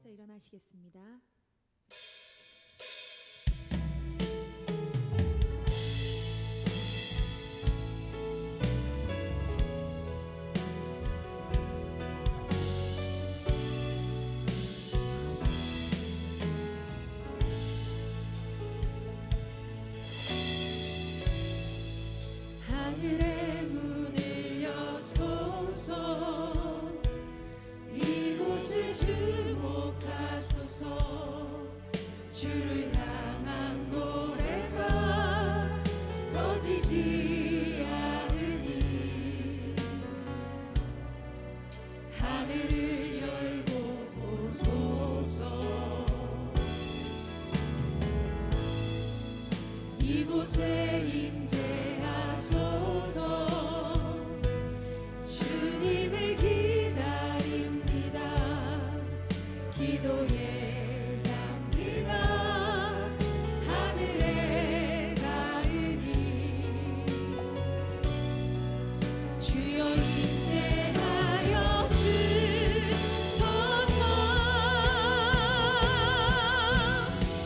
자리에서 일어나시겠습니다. 하늘의 문을 여소서, 이곳을 주목하소서. 주를 향한 노래가 꺼지지 않으니 하늘을 열고 보소서. 이곳에 임재하소서. 주님을 기다립니다. 기도의 향기가 하늘에 닿으니 주여 임재하여 주소서.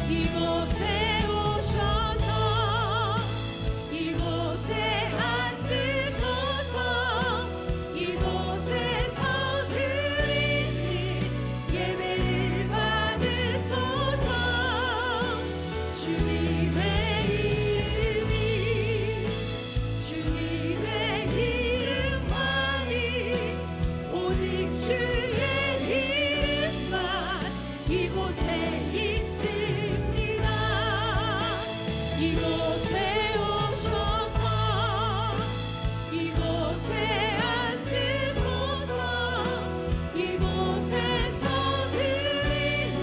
이곳에 오셔서 이곳에 앉으소서. 이곳에서 드리는 예배를 받으소서. 주님의 이름이 주님의 이름만이 오직 주의 이름만 이곳에 있습니다. 이곳에 오셔서 이곳에 앉으소서. 이곳에서 드리는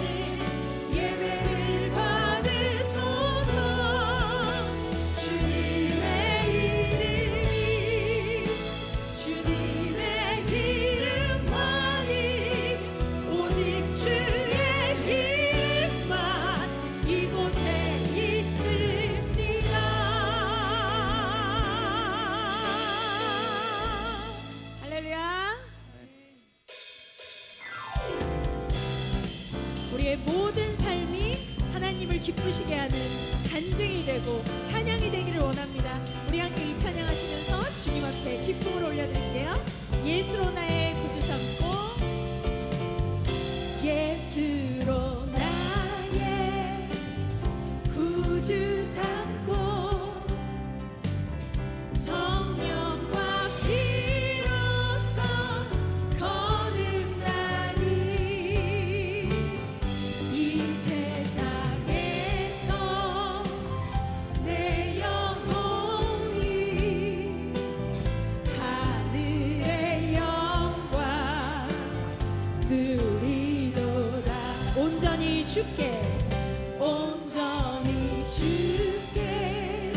예배를 받으소서. 주님의 이름이 주님의 이름만이 오직 주의 이름만 이곳에 있습니다. 할렐루야. 우리의 모든 삶이 하나님을 기쁘시게 하는 간증이 되고 찬양이 되기를 원합니다. 우리 함께 이 찬양하시면서 주님 앞에 기쁨을 올려드릴게요. 예수로 나의 구주 삼고, 예수로 나의 구주 삼고 성령과 피로써 거듭나니 이 세상에서 내 영혼이 하늘의 영광 누리도다. 온전히 주께 온전히 주께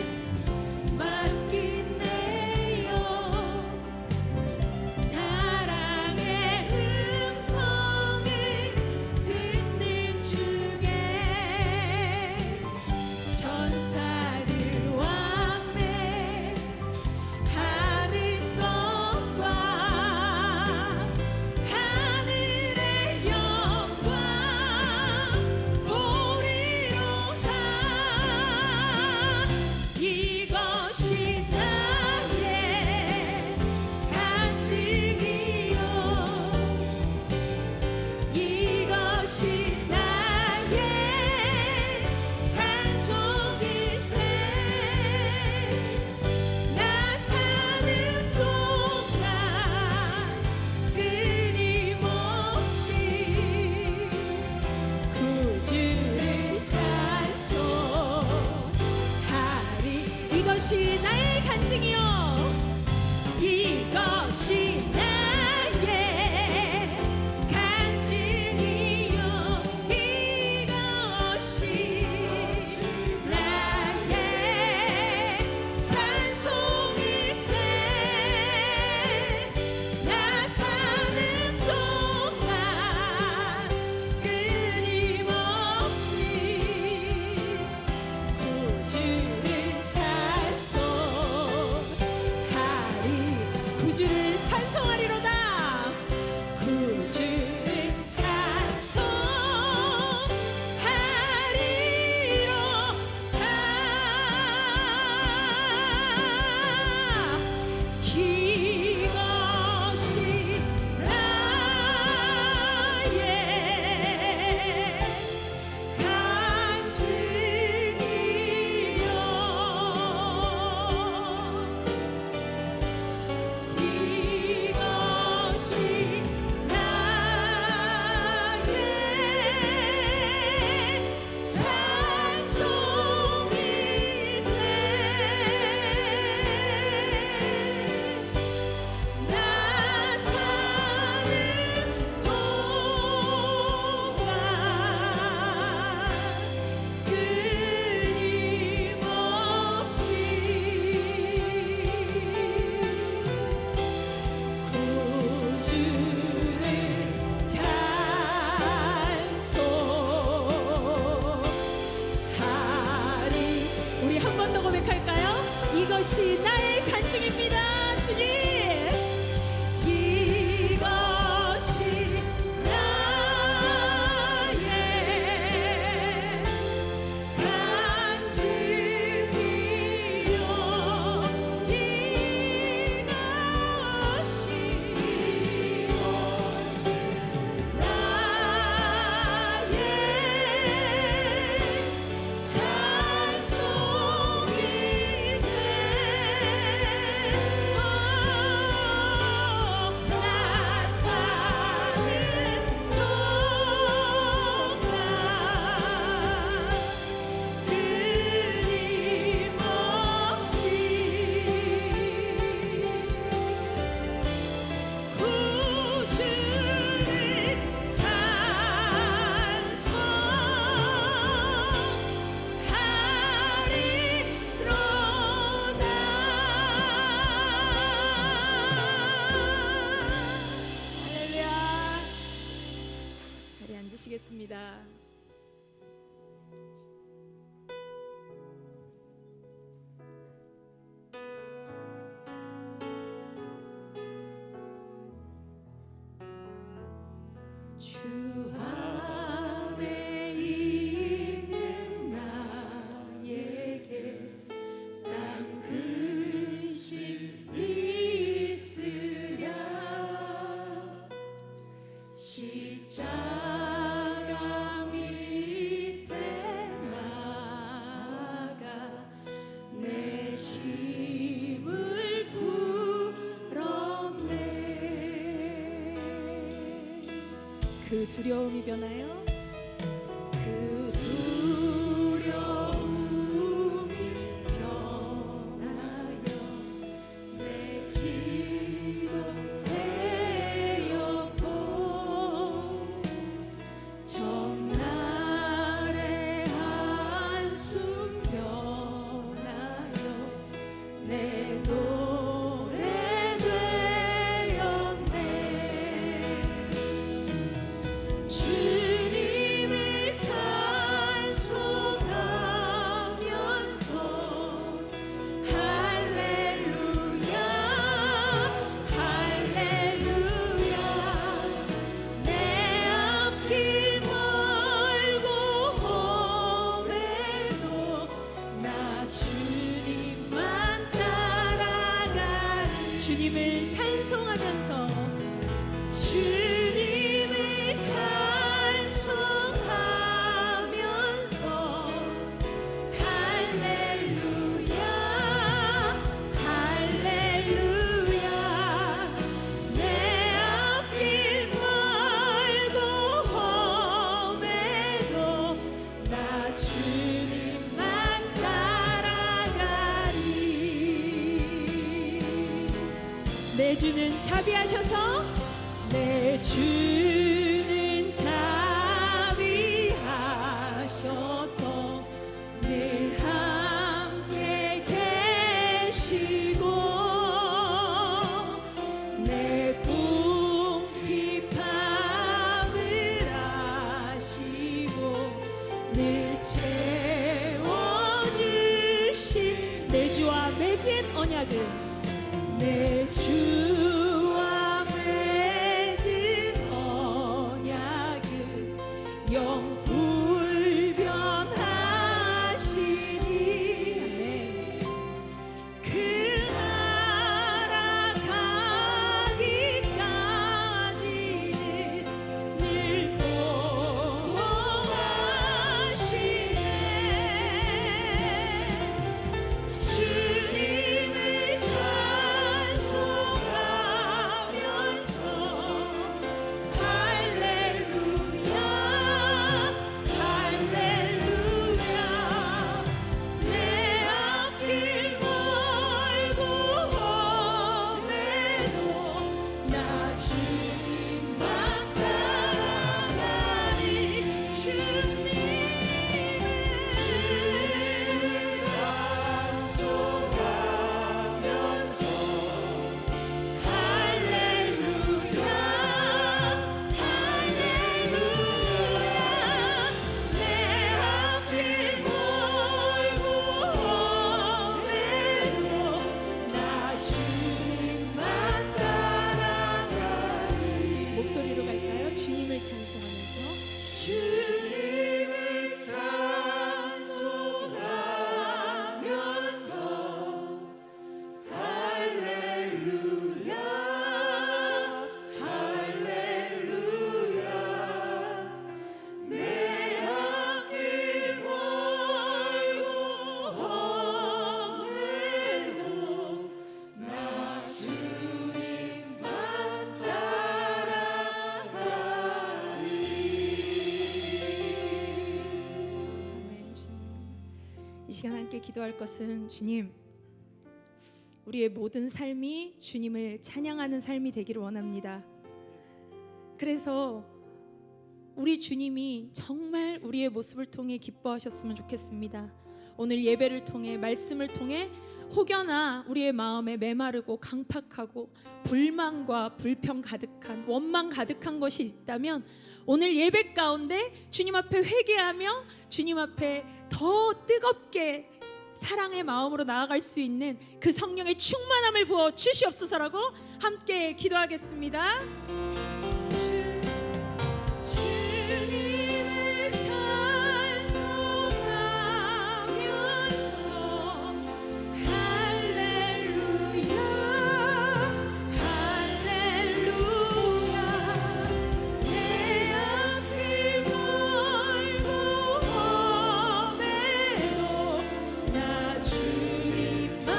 맡긴 내 영, 사랑의 음성을 듣는 중에 천사들 왕래하는 것과 하늘의 영광 보리로 가. 이것이 나의 간증이요, 이것이 나의 찬송일세. 나 사는 동안 끊임없이 구주를 찬송하리. 이것이 나의 간증이요, 이것이 나의 간증이요, 이것이 나의 찬송일세. 나 사는 동안 끊임없이 구주를 찬송하리. 이것이 나의 간증입니다. 주님, 이것이 나의 간증이요 이것이 앉으시겠습니다. 주 안에 있는 나에게 난 근심 있으랴 십자가 밑에 나가 내 짐을 풀었네. 그 두려움이 변하여 그 두려움이 변하여 내 기도 되었고 전날의 한숨 변하여 내 노래 되었네. 주님을 찬송하면서 할렐루야 할렐루야 내 앞길 멀고 험해도 나 주님만 따라가. 주님을 찬송하면서 주님을 찬송하면서 할렐루야 할렐루야 내 앞길 멀고 험해도 나 주님만 따라가리. 내 주는 자비하셔서 내 주는 자비하셔서 늘 함께 계시고 내 궁핍함을 아시고 늘 채워주시. 내 주와 맺은 언약은 내 주와 맺은 언약은 영 불변하시니 그 나라 가기까지는 늘 보호하시네. 주님을 찬송하면서 할렐루야 시간 함께 기도할 것은 주님, 우리의 모든 삶이 주님을 찬양하는 삶이 되기를 원합니다. 그래서 우리 주님이 정말 우리의 모습을 통해 기뻐하셨으면 좋겠습니다. 오늘 예배를 통해, 말씀을 통해 혹여나 우리의 마음에 메마르고 강팍하고 불만과 불평 가득한, 원망 가득한 것이 있다면 오늘 예배 가운데 주님 앞에 회개하며 주님 앞에 더 뜨겁게 사랑의 마음으로 나아갈 수 있는 그 성령의 충만함을 부어 주시옵소서라고 함께 기도하겠습니다. 주님을 찬송하면서 할렐루야 할렐루야 내 앞길 멀고 험해도 나 주님만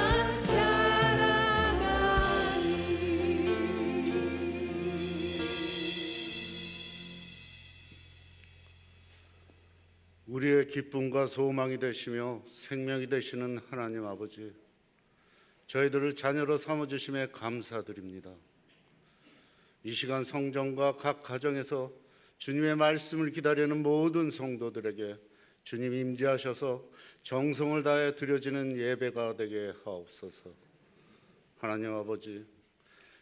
따라가리. 우리의 기쁨과 소망이 되시며 생명이 되시는 하나님 아버지, 저희들을 자녀로 삼아주심에 감사드립니다. 이 시간 성전과 각 가정에서 주님의 말씀을 기다리는 모든 성도들에게 주님 임재하셔서 정성을 다해 드려지는 예배가 되게 하옵소서. 하나님 아버지,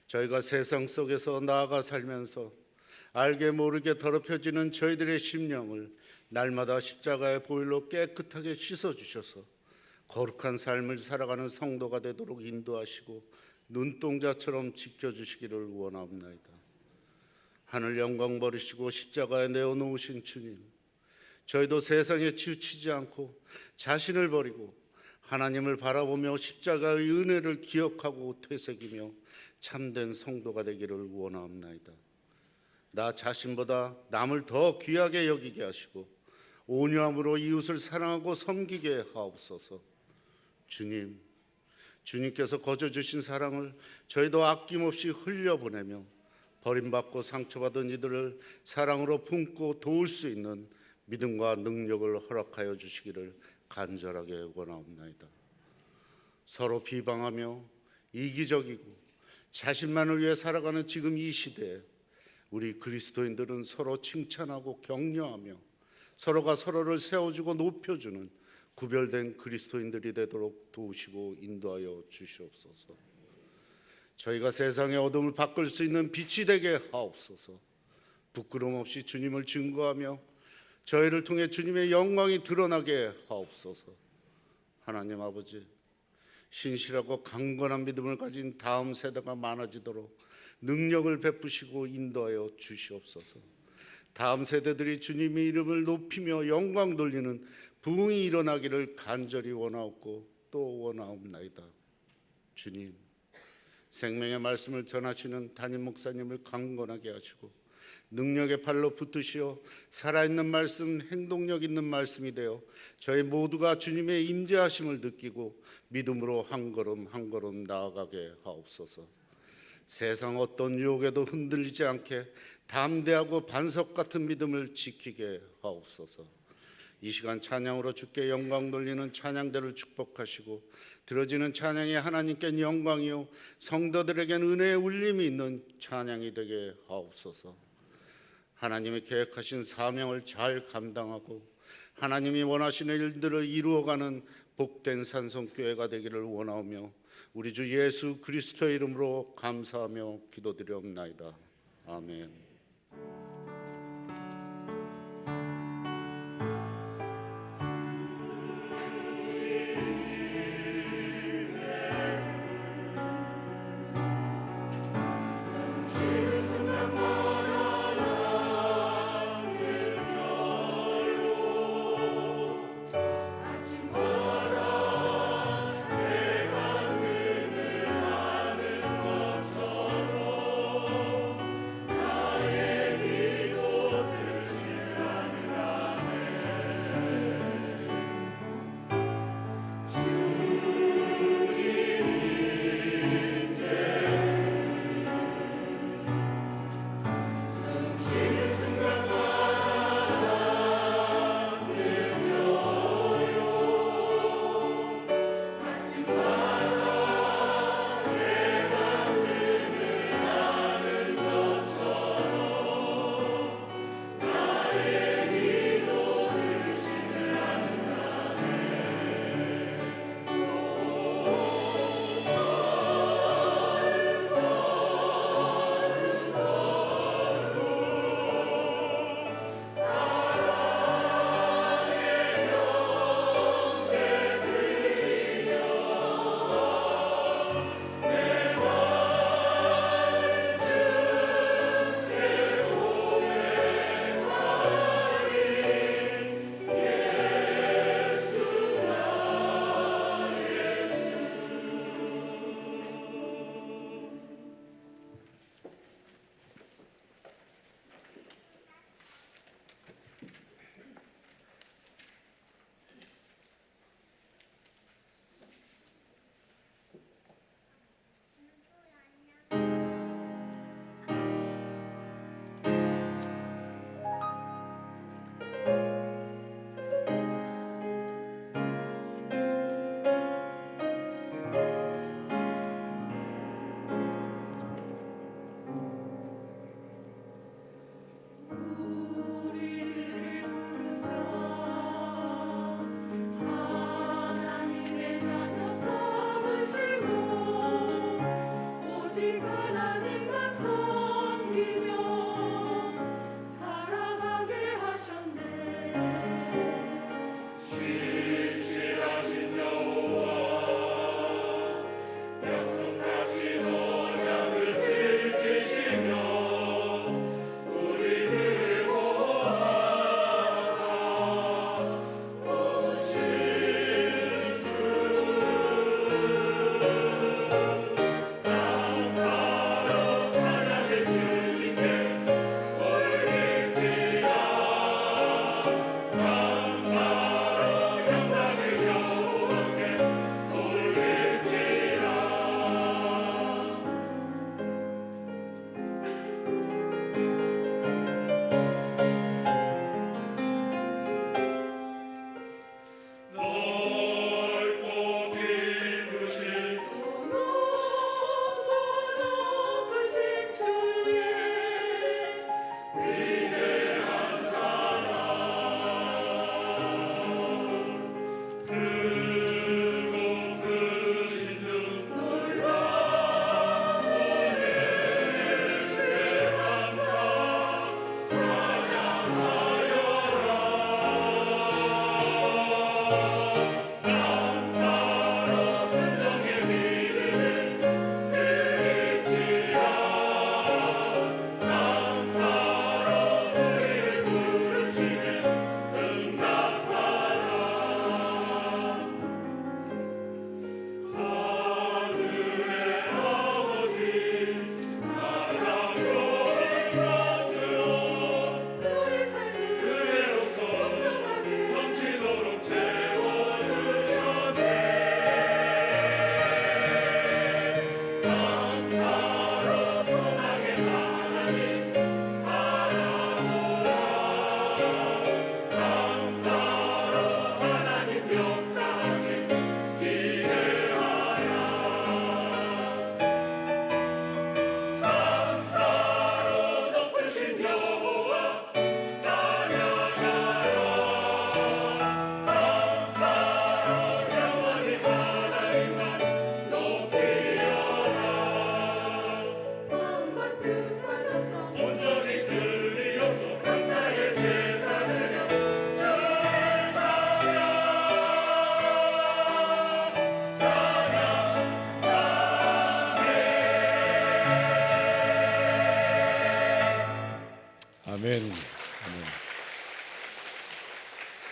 저희가 세상 속에서 나아가 살면서 알게 모르게 더럽혀지는 저희들의 심령을 날마다 십자가의 보혈로 깨끗하게 씻어주셔서 거룩한 삶을 살아가는 성도가 되도록 인도하시고 눈동자처럼 지켜주시기를 원합니다. 하늘 영광 버리시고 십자가에 내어놓으신 주님, 저희도 세상에 치우치지 않고 자신을 버리고 하나님을 바라보며 십자가의 은혜를 기억하고 되새기며 참된 성도가 되기를 원합니다. 나 자신보다 남을 더 귀하게 여기게 하시고 온유함으로 이웃을 사랑하고 섬기게 하옵소서. 주님, 주님께서 거저 주신 사랑을 저희도 아낌없이 흘려보내며 버림받고 상처받은 이들을 사랑으로 품고 도울 수 있는 믿음과 능력을 허락하여 주시기를 간절하게 원하옵나이다. 서로 비방하며 이기적이고 자신만을 위해 살아가는 지금 이 시대에 우리 그리스도인들은 서로 칭찬하고 격려하며 서로가 서로를 세워주고 높여주는 구별된 그리스도인들이 되도록 도우시고 인도하여 주시옵소서. 저희가 세상의 어둠을 바꿀 수 있는 빛이 되게 하옵소서. 부끄럼 없이 주님을 증거하며 저희를 통해 주님의 영광이 드러나게 하옵소서. 하나님 아버지, 신실하고 강건한 믿음을 가진 다음 세대가 많아지도록 능력을 베푸시고 인도하여 주시옵소서. 다음 세대들이 주님의 이름을 높이며 영광 돌리는 부흥이 일어나기를 간절히 원하옵고 또 원하옵나이다. 주님, 생명의 말씀을 전하시는 담임 목사님을 강건하게 하시고 능력의 팔로 붙으시어 살아있는 말씀, 행동력 있는 말씀이 되어 저희 모두가 주님의 임재하심을 느끼고 믿음으로 한 걸음 한 걸음 나아가게 하옵소서. 세상 어떤 유혹에도 흔들리지 않게 담대하고 반석 같은 믿음을 지키게 하옵소서. 이 시간 찬양으로 주께 영광 돌리는 찬양대를 축복하시고 들어지는 찬양이 하나님께 영광이요 성도들에겐 은혜의 울림이 있는 찬양이 되게 하옵소서. 하나님의 계획하신 사명을 잘 감당하고 하나님이 원하시는 일들을 이루어가는 복된 산성교회가 되기를 원하오며 우리 주 예수 그리스도의 이름으로 감사하며 기도드리옵나이다. 아멘.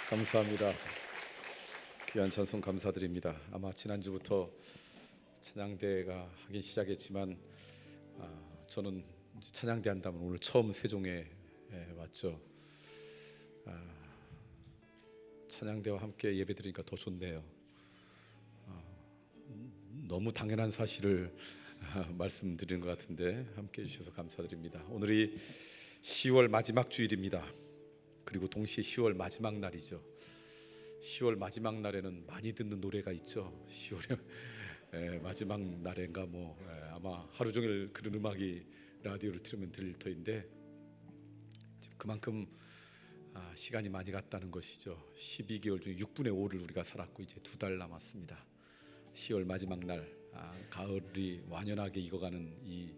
감사합니다. 귀한 찬송 감사드립니다. 아마 지난주부터 찬양대가 하긴 시작했지만 저는 이제 찬양대 한다면 오늘 처음 세종에 왔죠. 찬양대와 함께 예배드리니까 더 좋네요. 너무 당연한 사실을 말씀드리는 것 같은데 함께 해주셔서 감사드립니다. 오늘이 10월 마지막 주일입니다. 그리고 동시에 10월 마지막 날이죠. 10월 마지막 날에는 많이 듣는 노래가 있죠. 10월의 마지막 날인가 아마 하루 종일 그런 음악이 라디오를 틀으면 들릴 터인데 그만큼 시간이 많이 갔다는 것이죠. 12개월 중에 6분의 5를 우리가 살았고 이제 2달 남았습니다. 10월 마지막 날 가을이 완연하게 익어가는 이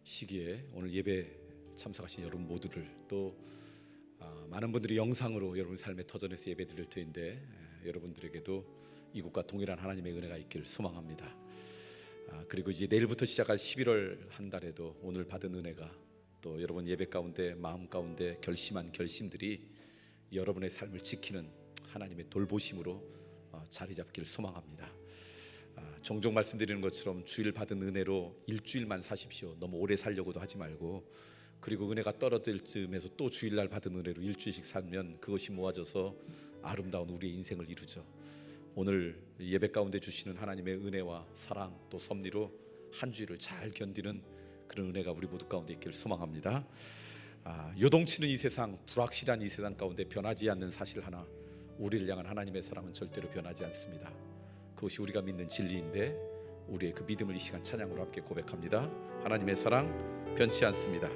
시기에 오늘 예배 참석하신 여러분 모두를 또 많은 분들이 영상으로 여러분 삶의 터전에서 예배 드릴 터인데 여러분들에게도 이곳과 동일한 하나님의 은혜가 있길 소망합니다. 그리고 이제 내일부터 시작할 11월 한 달에도 오늘 받은 은혜가 또 여러분 예배 가운데 마음 가운데 결심한 결심들이 여러분의 삶을 지키는 하나님의 돌보심으로 자리 잡길 소망합니다. 종종 말씀드리는 것처럼 주일 받은 은혜로 일주일만 사십시오. 너무 오래 살려고도 하지 말고, 그리고 은혜가 떨어질 즈음에서 또 주일날 받은 은혜로 일주일씩 살면 그것이 모아져서 아름다운 우리의 인생을 이루죠. 오늘 예배 가운데 주시는 하나님의 은혜와 사랑 또 섭리로 한 주일을 잘 견디는 그런 은혜가 우리 모두 가운데 있기를 소망합니다. 요동치는 이 세상, 불확실한 이 세상 가운데 변하지 않는 사실 하나, 우리를 향한 하나님의 사랑은 절대로 변하지 않습니다. 그것이 우리가 믿는 진리인데 우리의 그 믿음을 이 시간 찬양으로 함께 고백합니다. 하나님의 사랑 변치 않습니다.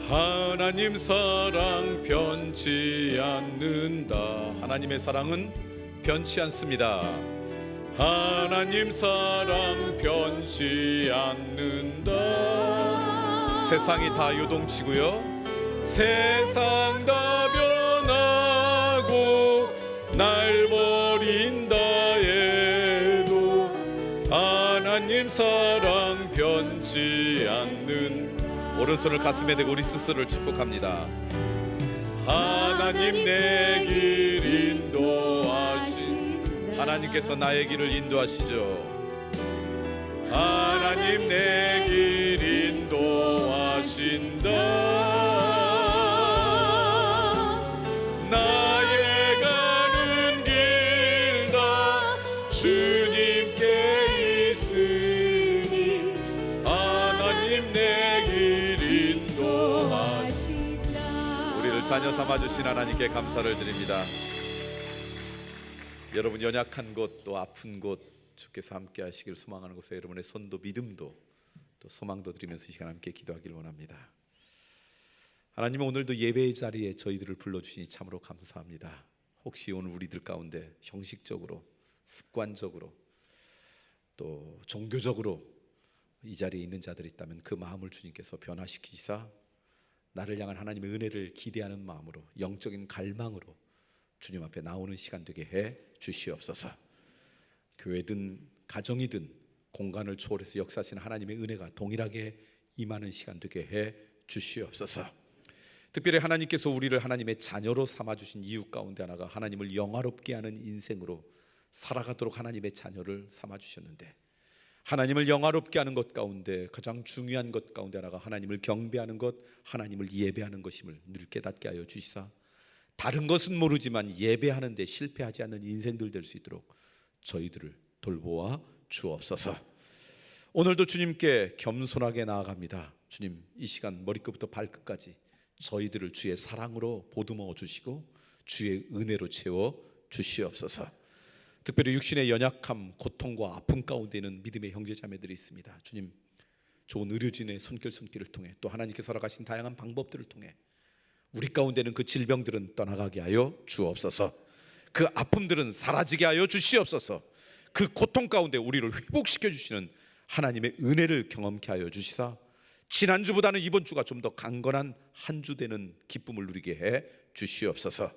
하나님 사랑 변치 않는다. 하나님의 사랑은 변치 않습니다. 하나님 사랑 변치 않는다. 세상이 다 요동치고요, 세상 다 변하고 날 버린다 해도 하나님 사랑 변치 않는다. 오른손을 가슴에 대고 우리 스스로를 축복합니다. 하나님 내 길 인도하신, 하나님께서 나의 길을 인도하시죠. 하나님 내 길 인도하신다. 나의 가는 길 다 주님께 있으니 하나님 내 길 인도하신다. 우리를 자녀 삼아주신 하나님께 감사를 드립니다. 여러분 연약한 곳 또 아픈 곳 주께서 함께 하시길 소망하는 곳에 여러분의 손도 믿음도 또 소망도 드리면서 이 시간 함께 기도하기를 원합니다. 하나님은 오늘도 예배의 자리에 저희들을 불러주시니 참으로 감사합니다. 혹시 오늘 우리들 가운데 형식적으로 습관적으로 또 종교적으로 이 자리에 있는 자들이 있다면 그 마음을 주님께서 변화시키사 나를 향한 하나님의 은혜를 기대하는 마음으로 영적인 갈망으로 주님 앞에 나오는 시간 되게 해 주시옵소서. 교회든 가정이든 공간을 초월해서 역사하시는 하나님의 은혜가 동일하게 임하는 시간 되게 해 주시옵소서. 특별히 하나님께서 우리를 하나님의 자녀로 삼아주신 이유 가운데 하나가 하나님을 영화롭게 하는 인생으로 살아가도록 하나님의 자녀를 삼아주셨는데, 하나님을 영화롭게 하는 것 가운데 가장 중요한 것 가운데 하나가 하나님을 경배하는 것, 하나님을 예배하는 것임을 늘 깨닫게 하여 주시사 다른 것은 모르지만 예배하는 데 실패하지 않는 인생들 될 수 있도록 저희들을 돌보아 주옵소서. 오늘도 주님께 겸손하게 나아갑니다. 주님, 이 시간 머리끝부터 발끝까지 저희들을 주의 사랑으로 보듬어 주시고 주의 은혜로 채워 주시옵소서. 특별히 육신의 연약함, 고통과 아픔 가운데 있는 믿음의 형제자매들이 있습니다. 주님, 좋은 의료진의 손길을 통해 또 하나님께서 허락하신 다양한 방법들을 통해 우리 가운데는 그 질병들은 떠나가게 하여 주옵소서. 그 아픔들은 사라지게 하여 주시옵소서. 그 고통 가운데 우리를 회복시켜 주시는 하나님의 은혜를 경험케 하여 주시사 지난주보다는 이번 주가 좀 더 강건한 한 주 되는 기쁨을 누리게 해 주시옵소서.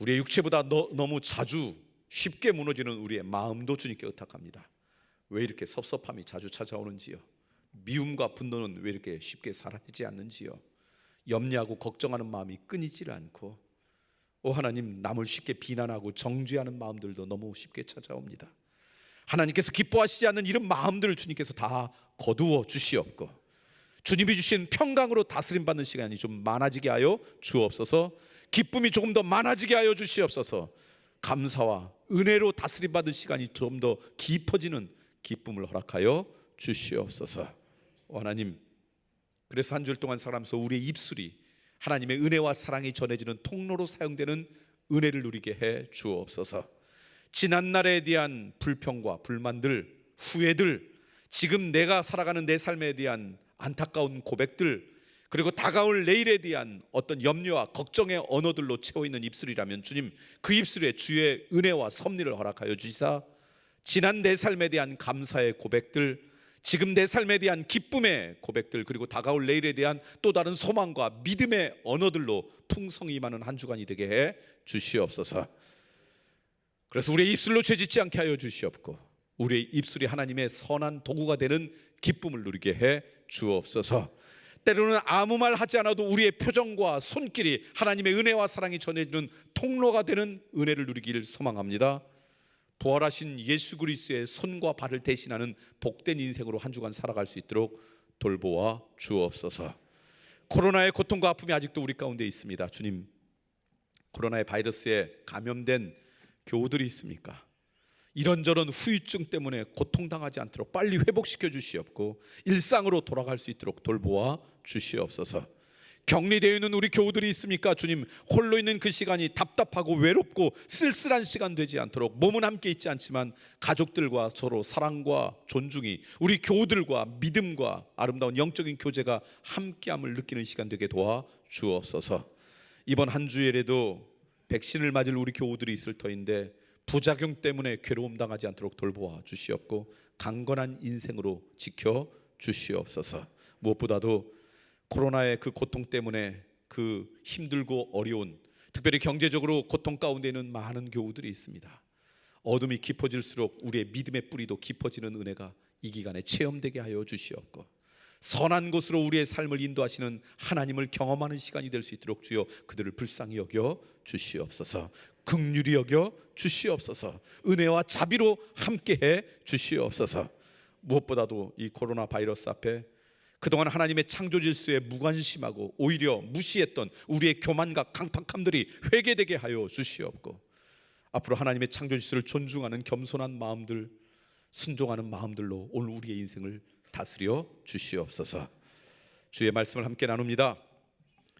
우리의 육체보다 너무 자주 쉽게 무너지는 우리의 마음도 주님께 의탁합니다. 왜 이렇게 섭섭함이 자주 찾아오는지요. 미움과 분노는 왜 이렇게 쉽게 사라지지 않는지요? 염려하고 걱정하는 마음이 끊이질 않고, 오 하나님, 남을 쉽게 비난하고 정죄하는 마음들도 너무 쉽게 찾아옵니다. 하나님께서 기뻐하시지 않는 이런 마음들을 주님께서 다 거두어 주시옵고, 주님이 주신 평강으로 다스림받는 시간이 좀 많아지게 하여 주옵소서. 기쁨이 조금 더 많아지게 하여 주시옵소서. 감사와 은혜로 다스림받는 시간이 좀 더 깊어지는 기쁨을 허락하여 주시옵소서. 하나님, 그래서 한 주일 동안 살아가면서 우리의 입술이 하나님의 은혜와 사랑이 전해지는 통로로 사용되는 은혜를 누리게 해 주옵소서. 지난날에 대한 불평과 불만들, 후회들, 지금 내가 살아가는 내 삶에 대한 안타까운 고백들, 그리고 다가올 내일에 대한 어떤 염려와 걱정의 언어들로 채워있는 입술이라면 주님, 그 입술에 주의 은혜와 섭리를 허락하여 주시사 지난 내 삶에 대한 감사의 고백들, 지금 내 삶에 대한 기쁨의 고백들, 그리고 다가올 내일에 대한 또 다른 소망과 믿음의 언어들로 풍성히 임하는 한 주간이 되게 해 주시옵소서. 그래서 우리의 입술로 죄짓지 않게 하여 주시옵고, 우리의 입술이 하나님의 선한 도구가 되는 기쁨을 누리게 해 주옵소서. 때로는 아무 말 하지 않아도 우리의 표정과 손길이 하나님의 은혜와 사랑이 전해지는 통로가 되는 은혜를 누리기를 소망합니다. 부활하신 예수 그리스도의 손과 발을 대신하는 복된 인생으로 한 주간 살아갈 수 있도록 돌보아 주옵소서. 코로나의 고통과 아픔이 아직도 우리 가운데 있습니다. 주님, 코로나의 바이러스에 감염된 교우들이 있습니까? 이런저런 후유증 때문에 고통당하지 않도록 빨리 회복시켜 주시옵고, 일상으로 돌아갈 수 있도록 돌보아 주시옵소서. 격리되어 있는 우리 교우들이 있습니까? 주님, 홀로 있는 그 시간이 답답하고 외롭고 쓸쓸한 시간 되지 않도록, 몸은 함께 있지 않지만 가족들과 서로 사랑과 존중이, 우리 교우들과 믿음과 아름다운 영적인 교제가 함께함을 느끼는 시간 되게 도와 주옵소서. 이번 한 주일에도 백신을 맞을 우리 교우들이 있을 터인데 부작용 때문에 괴로움 당하지 않도록 돌보아 주시옵고, 강건한 인생으로 지켜 주시옵소서. 무엇보다도 코로나의 그 고통 때문에 그 힘들고 어려운, 특별히 경제적으로 고통 가운데 있는 많은 교우들이 있습니다. 어둠이 깊어질수록 우리의 믿음의 뿌리도 깊어지는 은혜가 이 기간에 체험되게 하여 주시옵고, 선한 곳으로 우리의 삶을 인도하시는 하나님을 경험하는 시간이 될 수 있도록 주여 그들을 불쌍히 여겨 주시옵소서. 긍휼히 여겨 주시옵소서. 은혜와 자비로 함께해 주시옵소서. 무엇보다도 이 코로나 바이러스 앞에 그동안 하나님의 창조 질서에 무관심하고 오히려 무시했던 우리의 교만과 강팍함들이 회개되게 하여 주시옵고, 앞으로 하나님의 창조 질서를 존중하는 겸손한 마음들, 순종하는 마음들로 오늘 우리의 인생을 다스려 주시옵소서. 주의 말씀을 함께 나눕니다.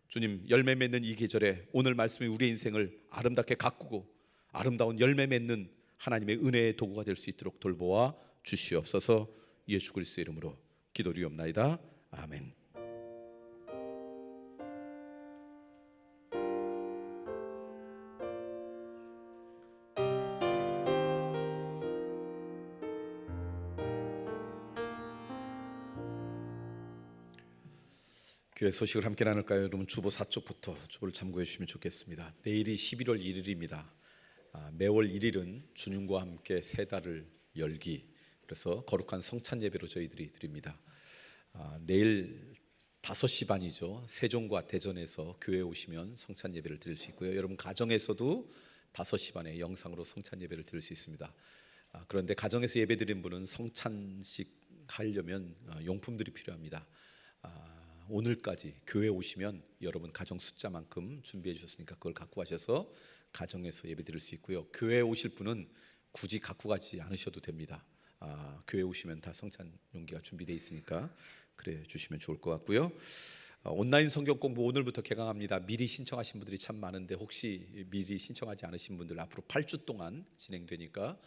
주님, 열매 맺는 이 계절에 오늘 말씀이 우리의 인생을 아름답게 가꾸고 아름다운 열매 맺는 하나님의 은혜의 도구가 될 수 있도록 돌보아 주시옵소서. 예수 그리스도의 이름으로 기도드리옵나이다. 아멘. 교회 소식을 함께 나눌까요? 여러분, 주보 4쪽부터 주보를 참고해 주시면 좋겠습니다. 내일이 11월 1일입니다. 매월 1일은 주님과 함께 세 달을 열기, 그래서 거룩한 성찬 예배로 저희들이 드립니다. 내일 5시 반이죠. 세종과 대전에서 교회에 오시면 성찬 예배를 드릴 수 있고요. 여러분 가정에서도 5시 반에 영상으로 성찬 예배를 드릴 수 있습니다. 그런데 가정에서 예배 드린 분은 성찬식 하려면 용품들이 필요합니다. 오늘까지 교회 오시면 여러분 가정 숫자만큼 준비해 주셨으니까 그걸 갖고 가셔서 가정에서 예배 드릴 수 있고요. 교회 오실 분은 굳이 갖고 가지 않으셔도 됩니다. 교회 오시면 다 성찬 용기가 준비되어 있으니까 그래 주시면 좋을 것 같고요. 온라인 성경 공부 오늘부터 개강합니다. 미리 신청하신 분들이 참 많은데 혹시 미리 신청하지 않으신 분들 앞으로 8주 동안 진행되니까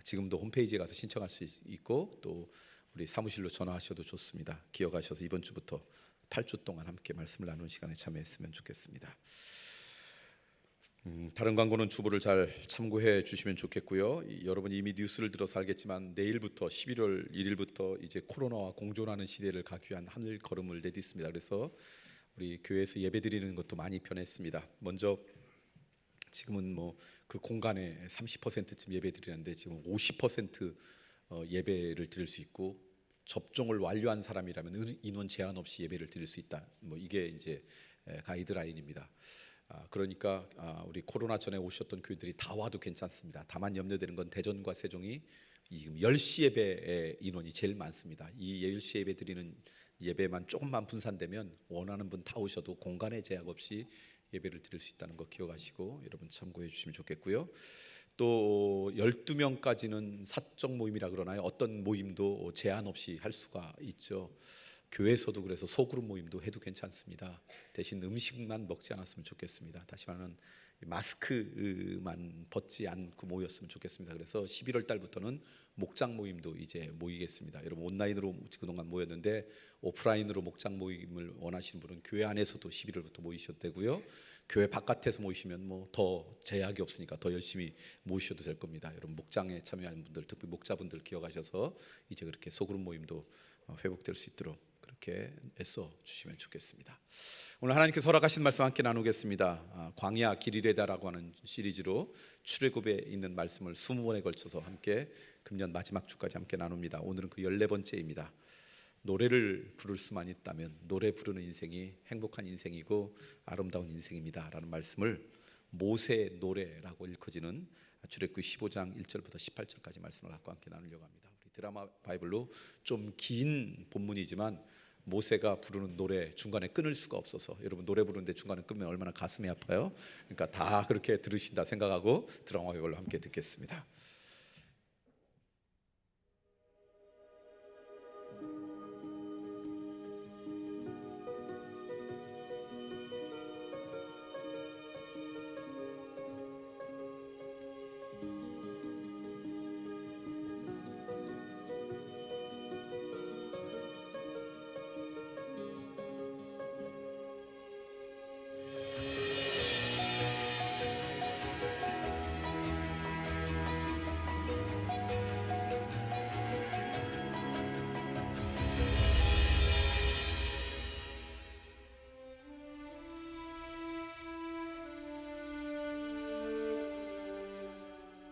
지금도 홈페이지에 가서 신청할 수 있고, 또 우리 사무실로 전화하셔도 좋습니다. 기억하셔서 이번 주부터 8주 동안 함께 말씀을 나누는 시간에 참여했으면 좋겠습니다. 다른 광고는 주보를 잘 참고해 주시면 좋겠고요. 여러분이 이미 뉴스를 들어서 알겠지만 내일부터 11월 1일부터 이제 코로나와 공존하는 시대를 가기 위한 하늘 걸음을 내딛습니다. 그래서 우리 교회에서 예배드리는 것도 많이 변했습니다. 먼저 지금은 뭐 그 공간에 30%쯤 예배드리는데 지금 50% 예배를 드릴 수 있고, 접종을 완료한 사람이라면 인원 제한 없이 예배를 드릴 수 있다. 뭐 이게 이제 가이드라인입니다. 그러니까 우리 코로나 전에 오셨던 교인들이 다 와도 괜찮습니다. 다만 염려되는 건 대전과 세종이 지금 10시 예배의 인원이 제일 많습니다. 이 10시 예배 드리는 예배만 조금만 분산되면 원하는 분 다 오셔도 공간의 제약 없이 예배를 드릴 수 있다는 거 기억하시고 여러분 참고해 주시면 좋겠고요. 또 12명까지는 사적 모임이라 그러나요? 어떤 모임도 제한 없이 할 수가 있죠. 교회에서도 그래서 소그룹 모임도 해도 괜찮습니다. 대신 음식만 먹지 않았으면 좋겠습니다. 다시 말하면 마스크만 벗지 않고 모였으면 좋겠습니다. 그래서 11월 달부터는 목장 모임도 이제 모이겠습니다. 여러분 온라인으로 그동안 모였는데 오프라인으로 목장 모임을 원하시는 분은 교회 안에서도 11월부터 모이셔도 되고요. 교회 바깥에서 모이시면 뭐 더 제약이 없으니까 더 열심히 모이셔도 될 겁니다. 여러분 목장에 참여하는 분들, 특히 목자분들 기억하셔서 이제 그렇게 소그룹 모임도 회복될 수 있도록 그렇게 애써 주시면 좋겠습니다. 오늘 하나님께서 허락하신 말씀 함께 나누겠습니다. 광야 길이레다라고 하는 시리즈로 출애굽에 있는 말씀을 20번에 걸쳐서 함께 금년 마지막 주까지 함께 나눕니다. 오늘은 그 14번째입니다. 노래를 부를 수만 있다면 노래 부르는 인생이 행복한 인생이고 아름다운 인생입니다 라는 말씀을 모세의 노래라고 일컬어지는 출애굽기 15장 1절부터 18절까지 말씀을 갖고 함께 나누려고 합니다. 우리 드라마 바이블로 좀 긴 본문이지만 모세가 부르는 노래 중간에 끊을 수가 없어서 여러분 노래 부르는데 중간에 끊으면 얼마나 가슴이 아파요. 그러니까 다 그렇게 들으신다 생각하고 드라마 바이블로 함께 듣겠습니다.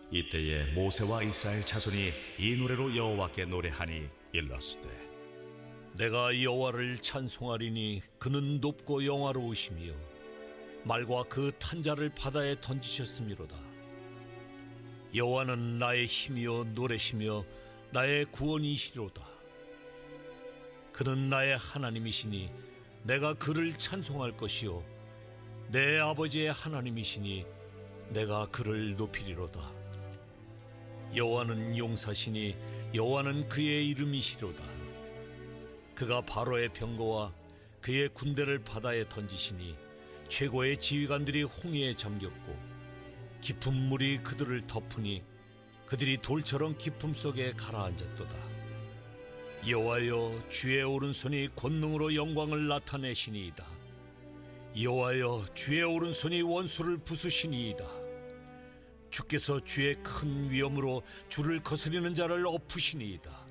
이때에 모세와 이스라엘 자손이 이 노래로 여호와께 노래하니 일렀으되 내가 여호와를 찬송하리니 그는 높고 영화로우시며 말과 그 탄자를 바다에 던지셨음이로다. 여호와는 나의 힘이요 노래시며 나의 구원이시로다. 그는 나의 하나님이시니 내가 그를 찬송할 것이요 내 아버지의 하나님이시니 내가 그를 높이리로다. 여호와는 용사시니 여호와는 그의 이름이시로다. 그가 바로의 병거와 그의 군대를 바다에 던지시니 최고의 지휘관들이 홍해에 잠겼고 깊은 물이 그들을 덮으니 그들이 돌처럼 깊음 속에 가라앉았도다. 여호와여 주의 오른손이 권능으로 영광을 나타내시니이다. 여호와여 주의 오른손이 원수를 부수시니이다. 주께서 주의 큰 위엄으로 주를 거스리는 자를 엎으시니이다.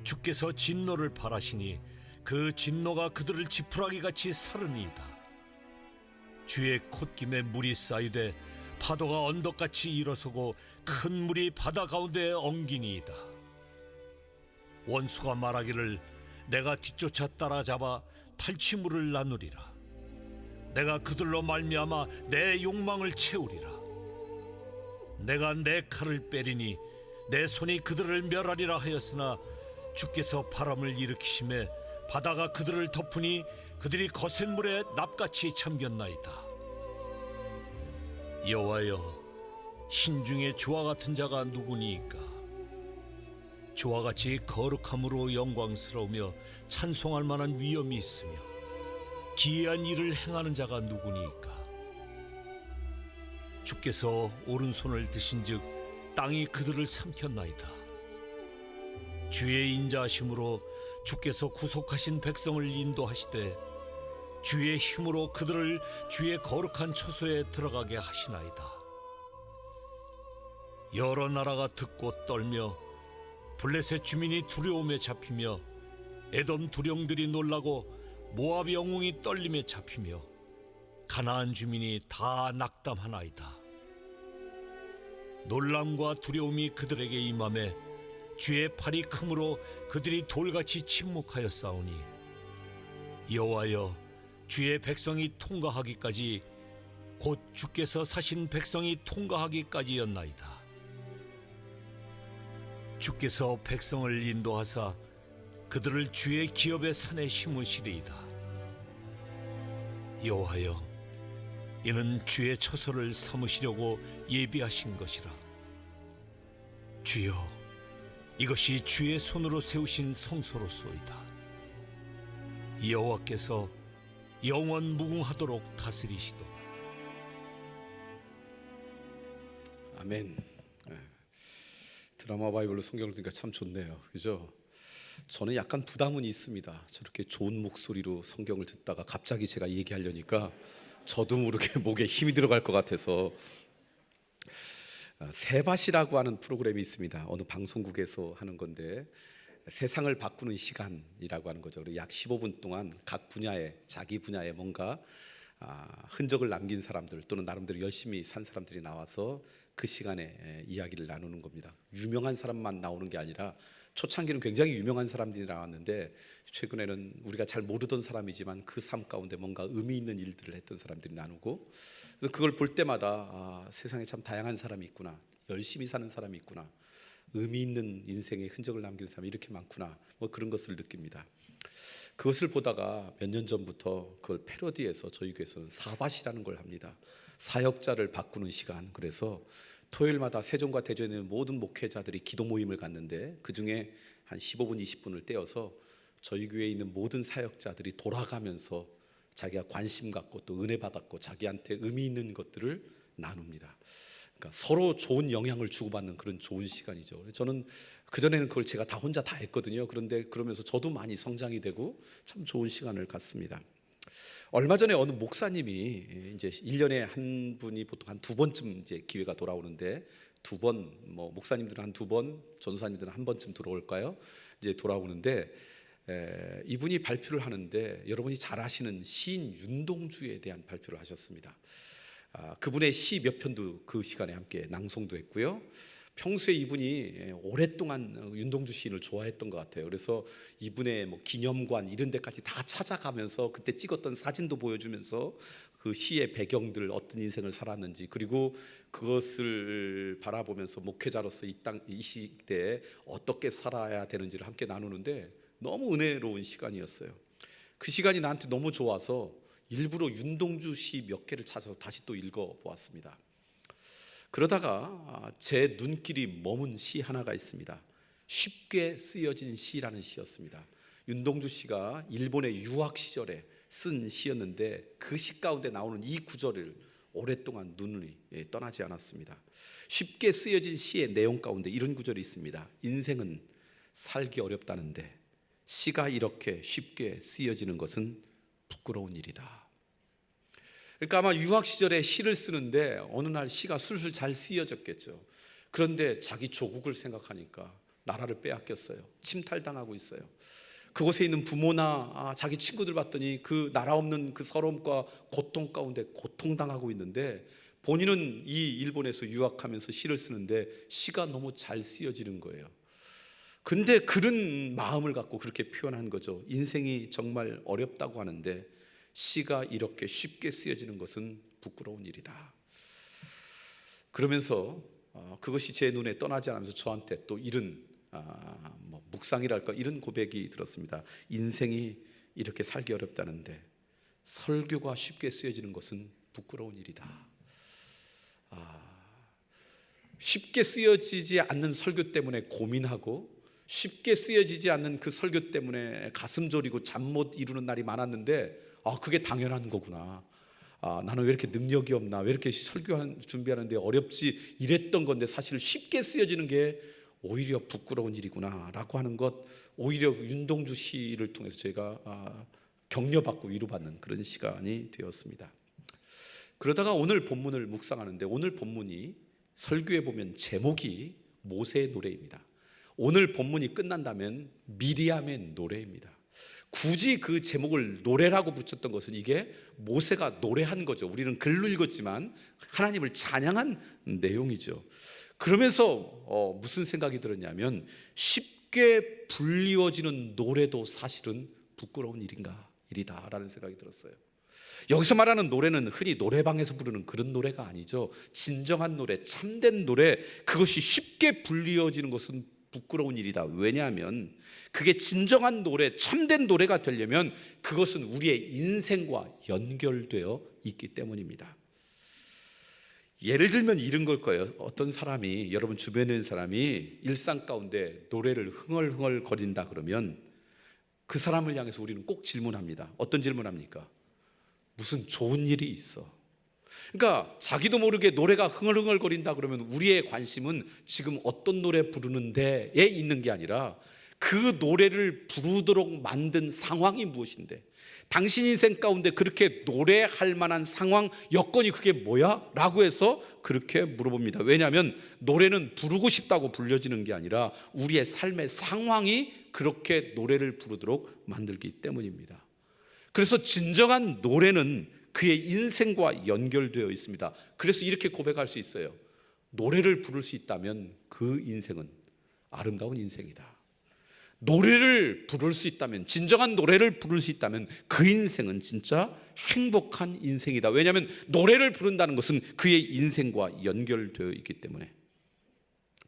주께서 진노를 발하시니 그 진노가 그들을 지푸라기같이 사르니이다. 주의 콧김에 물이 쌓이되 파도가 언덕같이 일어서고 큰 물이 바다 가운데 엉기니이다. 원수가 말하기를 내가 뒤쫓아 따라잡아 탈취물을 나누리라. 내가 그들로 말미암아 내 욕망을 채우리라. 내가 내 칼을 빼리니 내 손이 그들을 멸하리라 하였으나 주께서 바람을 일으키심에 바다가 그들을 덮으니 그들이 거센 물에 납같이 잠겼나이다. 여호와여 신중에 주와 같은 자가 누구니이까? 주와 같이 거룩함으로 영광스러우며 찬송할 만한 위엄이 있으며 기이한 일을 행하는 자가 누구니이까? 주께서 오른손을 드신즉 땅이 그들을 삼켰나이다. 주의 인자하심으로 주께서 구속하신 백성을 인도하시되 주의 힘으로 그들을 주의 거룩한 처소에 들어가게 하시나이다. 여러 나라가 듣고 떨며 블레셋 주민이 두려움에 잡히며 에돔 두령들이 놀라고 모압 영웅이 떨림에 잡히며 가나안 주민이 다 낙담하나이다. 놀람과 두려움이 그들에게 임하매 주의 팔이 크므로 그들이 돌같이 침묵하여 싸우니 여호와여 주의 백성이 통과하기까지 곧 주께서 사신 백성이 통과하기까지였나이다. 주께서 백성을 인도하사 그들을 주의 기업의 산에 심으시리이다. 여호와여 이는 주의 처소를 삼으시려고 예비하신 것이라. 주여 이것이 주의 손으로 세우신 성소로소이다. 여호와께서 영원 무궁하도록 다스리시도다. 아멘. 드라마 바이블로 성경을 듣니까 참 좋네요. 그죠? 저는 약간 부담은 있습니다. 저렇게 좋은 목소리로 성경을 듣다가 갑자기 제가 얘기하려니까 저도 모르게 목에 힘이 들어갈 것 같아서. 세밭이라고 하는 프로그램이 있습니다. 어느 방송국에서 하는 건데 세상을 바꾸는 시간이라고 하는 거죠. 그리고 약 15분 동안 각 분야에 자기 분야에 뭔가 흔적을 남긴 사람들 또는 나름대로 열심히 산 사람들이 나와서 그 시간에 이야기를 나누는 겁니다. 유명한 사람만 나오는 게 아니라 초창기는 굉장히 유명한 사람들이 나왔는데 최근에는 우리가 잘 모르던 사람이지만 그 삶 가운데 뭔가 의미 있는 일들을 했던 사람들이 나누고, 그래서 그걸 볼 때마다 세상에 참 다양한 사람이 있구나, 열심히 사는 사람이 있구나, 의미 있는 인생의 흔적을 남긴 사람이 이렇게 많구나, 뭐 그런 것을 느낍니다. 그것을 보다가 몇 년 전부터 그걸 패러디해서 저희 교회에서는 사밭이라는 걸 합니다. 사역자를 바꾸는 시간. 그래서 토요일마다 세종과 대전에 있는 모든 목회자들이 기도 모임을 갖는데 그중에 한 15분 20분을 떼어서 저희 교회에 있는 모든 사역자들이 돌아가면서 자기가 관심 갖고 또 은혜 받았고 자기한테 의미 있는 것들을 나눕니다. 그러니까 서로 좋은 영향을 주고받는 그런 좋은 시간이죠. 저는 그전에는 그걸 제가 다 혼자 다 했거든요. 그런데 그러면서 저도 많이 성장이 되고 참 좋은 시간을 갖습니다. 얼마 전에 어느 목사님이 이제 1년에 한 분이 보통 한 2번쯤 이제 기회가 돌아오는데 2번, 뭐 목사님들은 한 2번, 전도사님들은 한 번쯤 들어올까요? 이제 돌아오는데 이분이 발표를 하는데 여러분이 잘 아시는 시인 윤동주에 대한 발표를 하셨습니다. 그분의 시 몇 편도 그 시간에 함께 낭송도 했고요. 평소에 이분이 오랫동안 윤동주 시인을 좋아했던 것 같아요. 그래서 이분의 뭐 기념관 이런 데까지 다 찾아가면서 그때 찍었던 사진도 보여주면서 그 시의 배경들 어떤 인생을 살았는지, 그리고 그것을 바라보면서 목회자로서 이 시대에 어떻게 살아야 되는지를 함께 나누는데 너무 은혜로운 시간이었어요. 그 시간이 나한테 너무 좋아서 일부러 윤동주 시 몇 개를 찾아서 다시 또 읽어보았습니다. 그러다가 제 눈길이 머문 시 하나가 있습니다. 쉽게 쓰여진 시라는 시였습니다. 윤동주 씨가 일본의 유학 시절에 쓴 시였는데 그 시 가운데 나오는 이 구절을 오랫동안 눈이 떠나지 않았습니다. 쉽게 쓰여진 시의 내용 가운데 이런 구절이 있습니다. 인생은 살기 어렵다는데 시가 이렇게 쉽게 쓰여지는 것은 부끄러운 일이다. 그러니까 아마 유학 시절에 시를 쓰는데 어느 날 시가 술술 잘 쓰여졌겠죠. 그런데 자기 조국을 생각하니까 나라를 빼앗겼어요. 침탈당하고 있어요. 그곳에 있는 부모나 자기 친구들 봤더니 그 나라 없는 그 서러움과 고통 가운데 고통당하고 있는데 본인은 이 일본에서 유학하면서 시를 쓰는데 시가 너무 잘 쓰여지는 거예요. 근데 그런 마음을 갖고 그렇게 표현한 거죠. 인생이 정말 어렵다고 하는데 시가 이렇게 쉽게 쓰여지는 것은 부끄러운 일이다. 그러면서 그것이 제 눈에 떠나지 않으면서 저한테 또 이런 묵상이랄까 이런 고백이 들었습니다. 인생이 이렇게 살기 어렵다는데 설교가 쉽게 쓰여지는 것은 부끄러운 일이다. 쉽게 쓰여지지 않는 설교 때문에 고민하고 쉽게 쓰여지지 않는 그 설교 때문에 가슴 졸이고 잠 못 이루는 날이 많았는데 그게 당연한 거구나. 나는 왜 이렇게 능력이 없나, 왜 이렇게 준비하는데 어렵지, 이랬던 건데 사실 쉽게 쓰여지는 게 오히려 부끄러운 일이구나 라고 하는 것, 오히려 윤동주 시를 통해서 제가 격려받고 위로받는 그런 시간이 되었습니다. 그러다가 오늘 본문을 묵상하는데 오늘 본문이 설교에 보면 제목이 모세의 노래입니다. 오늘 본문이 끝난다면 미리암의 노래입니다. 굳이 그 제목을 노래라고 붙였던 것은 이게 모세가 노래한 거죠. 우리는 글로 읽었지만 하나님을 찬양한 내용이죠. 그러면서 무슨 생각이 들었냐면 쉽게 불리워지는 노래도 사실은 부끄러운 일이다라는 생각이 들었어요. 여기서 말하는 노래는 흔히 노래방에서 부르는 그런 노래가 아니죠. 진정한 노래, 참된 노래, 그것이 쉽게 불리워지는 것은 부끄러운 일이다. 왜냐하면 그게 진정한 노래, 참된 노래가 되려면 그것은 우리의 인생과 연결되어 있기 때문입니다. 예를 들면 이런 걸 거예요. 어떤 사람이, 여러분 주변에 있는 사람이 일상 가운데 노래를 흥얼흥얼 거린다 그러면 그 사람을 향해서 우리는 꼭 질문합니다. 어떤 질문합니까? 무슨 좋은 일이 있어? 그러니까 자기도 모르게 노래가 흥얼흥얼 거린다 그러면 우리의 관심은 지금 어떤 노래 부르는 데에 있는 게 아니라 그 노래를 부르도록 만든 상황이 무엇인데, 당신 인생 가운데 그렇게 노래할 만한 상황, 여건이 그게 뭐야? 라고 해서 그렇게 물어봅니다. 왜냐하면 노래는 부르고 싶다고 불려지는 게 아니라 우리의 삶의 상황이 그렇게 노래를 부르도록 만들기 때문입니다. 그래서 진정한 노래는 그의 인생과 연결되어 있습니다. 그래서 이렇게 고백할 수 있어요. 노래를 부를 수 있다면 그 인생은 아름다운 인생이다. 노래를 부를 수 있다면, 진정한 노래를 부를 수 있다면 그 인생은 진짜 행복한 인생이다. 왜냐하면 노래를 부른다는 것은 그의 인생과 연결되어 있기 때문에.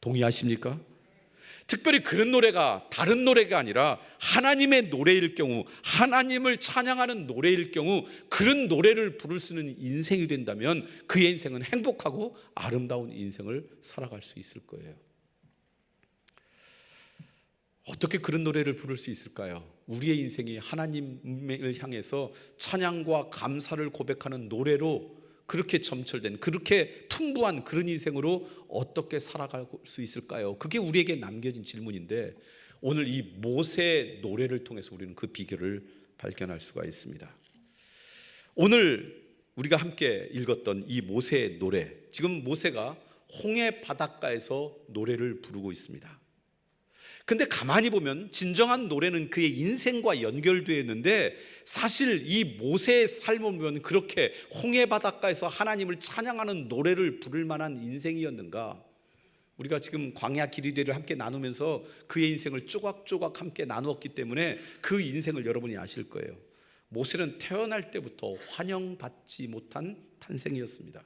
동의하십니까? 특별히 그런 노래가 다른 노래가 아니라 하나님의 노래일 경우, 하나님을 찬양하는 노래일 경우 그런 노래를 부를 수 있는 인생이 된다면 그의 인생은 행복하고 아름다운 인생을 살아갈 수 있을 거예요. 어떻게 그런 노래를 부를 수 있을까요? 우리의 인생이 하나님을 향해서 찬양과 감사를 고백하는 노래로 그렇게 점철된, 그렇게 풍부한 그런 인생으로 어떻게 살아갈 수 있을까요? 그게 우리에게 남겨진 질문인데 오늘 이 모세의 노래를 통해서 우리는 그 비결을 발견할 수가 있습니다. 오늘 우리가 함께 읽었던 이 모세의 노래, 지금 모세가 홍해 바닷가에서 노래를 부르고 있습니다. 근데 가만히 보면 진정한 노래는 그의 인생과 연결되어 있는데 사실 이 모세의 삶을 보면 그렇게 홍해 바닷가에서 하나님을 찬양하는 노래를 부를 만한 인생이었는가? 우리가 지금 광야 기리대를 함께 나누면서 그의 인생을 조각조각 함께 나누었기 때문에 그 인생을 여러분이 아실 거예요. 모세는 태어날 때부터 환영받지 못한 탄생이었습니다.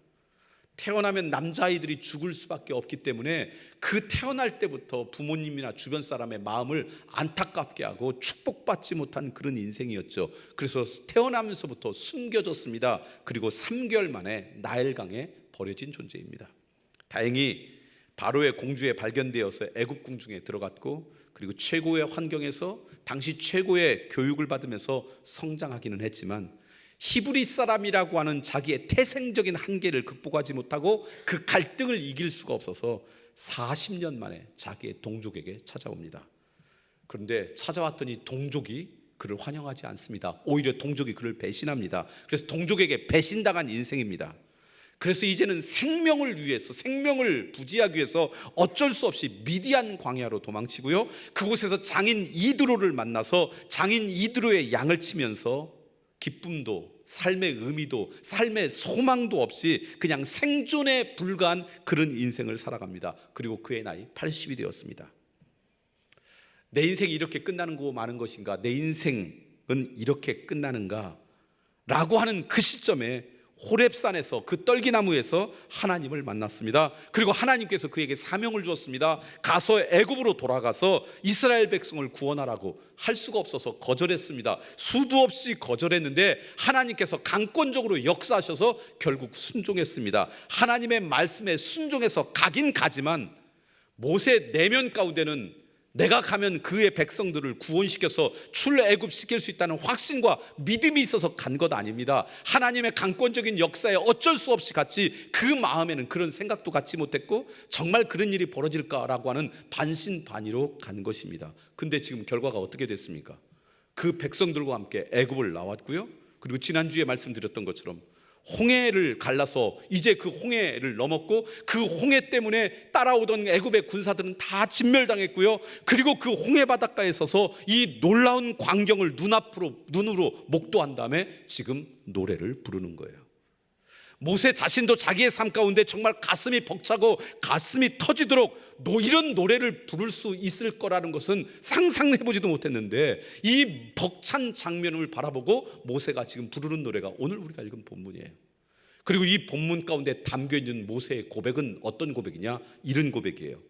태어나면 남자아이들이 죽을 수밖에 없기 때문에 그 태어날 때부터 부모님이나 주변 사람의 마음을 안타깝게 하고 축복받지 못한 그런 인생이었죠. 그래서 태어나면서부터 숨겨졌습니다. 그리고 3개월 만에 나일강에 버려진 존재입니다. 다행히 바로의 공주에 발견되어서 애굽 궁중에 들어갔고, 그리고 최고의 환경에서 당시 최고의 교육을 받으면서 성장하기는 했지만 히브리 사람이라고 하는 자기의 태생적인 한계를 극복하지 못하고 그 갈등을 이길 수가 없어서 40년 만에 자기의 동족에게 찾아옵니다. 그런데 찾아왔더니 동족이 그를 환영하지 않습니다. 오히려 동족이 그를 배신합니다. 그래서 동족에게 배신당한 인생입니다. 그래서 이제는 생명을 위해서, 생명을 부지하기 위해서 어쩔 수 없이 미디안 광야로 도망치고요, 그곳에서 장인 이드로를 만나서 장인 이드로의 양을 치면서 기쁨도, 삶의 의미도, 삶의 소망도 없이 그냥 생존에 불과한 그런 인생을 살아갑니다. 그리고 그의 나이 80이 되었습니다. 내 인생이 이렇게 끝나는 거 많은 것인가? 내 인생은 이렇게 끝나는가? 라고 하는 그 시점에 호렙산에서, 그 떨기나무에서 하나님을 만났습니다. 그리고 하나님께서 그에게 사명을 주었습니다. 가서 애굽으로 돌아가서 이스라엘 백성을 구원하라고. 할 수가 없어서 거절했습니다. 수도 없이 거절했는데 하나님께서 강권적으로 역사하셔서 결국 순종했습니다. 하나님의 말씀에 순종해서 가긴 가지만 모세 내면 가운데는 내가 가면 그의 백성들을 구원시켜서 출애굽시킬 수 있다는 확신과 믿음이 있어서 간 것 아닙니다. 하나님의 강권적인 역사에 어쩔 수 없이 갔지, 그 마음에는 그런 생각도 갖지 못했고 정말 그런 일이 벌어질까라고 하는 반신반의로 간 것입니다. 근데 지금 결과가 어떻게 됐습니까? 그 백성들과 함께 애굽을 나왔고요, 그리고 지난주에 말씀드렸던 것처럼 홍해를 갈라서 이제 그 홍해를 넘었고, 그 홍해 때문에 따라오던 애굽의 군사들은 다 진멸당했고요, 그리고 그 홍해 바닷가에 서서 이 놀라운 광경을 눈으로 목도한 다음에 지금 노래를 부르는 거예요. 모세 자신도 자기의 삶 가운데 정말 가슴이 벅차고 가슴이 터지도록 이런 노래를 부를 수 있을 거라는 것은 상상해보지도 못했는데, 이 벅찬 장면을 바라보고 모세가 지금 부르는 노래가 오늘 우리가 읽은 본문이에요. 그리고 이 본문 가운데 담겨있는 모세의 고백은 어떤 고백이냐? 이런 고백이에요.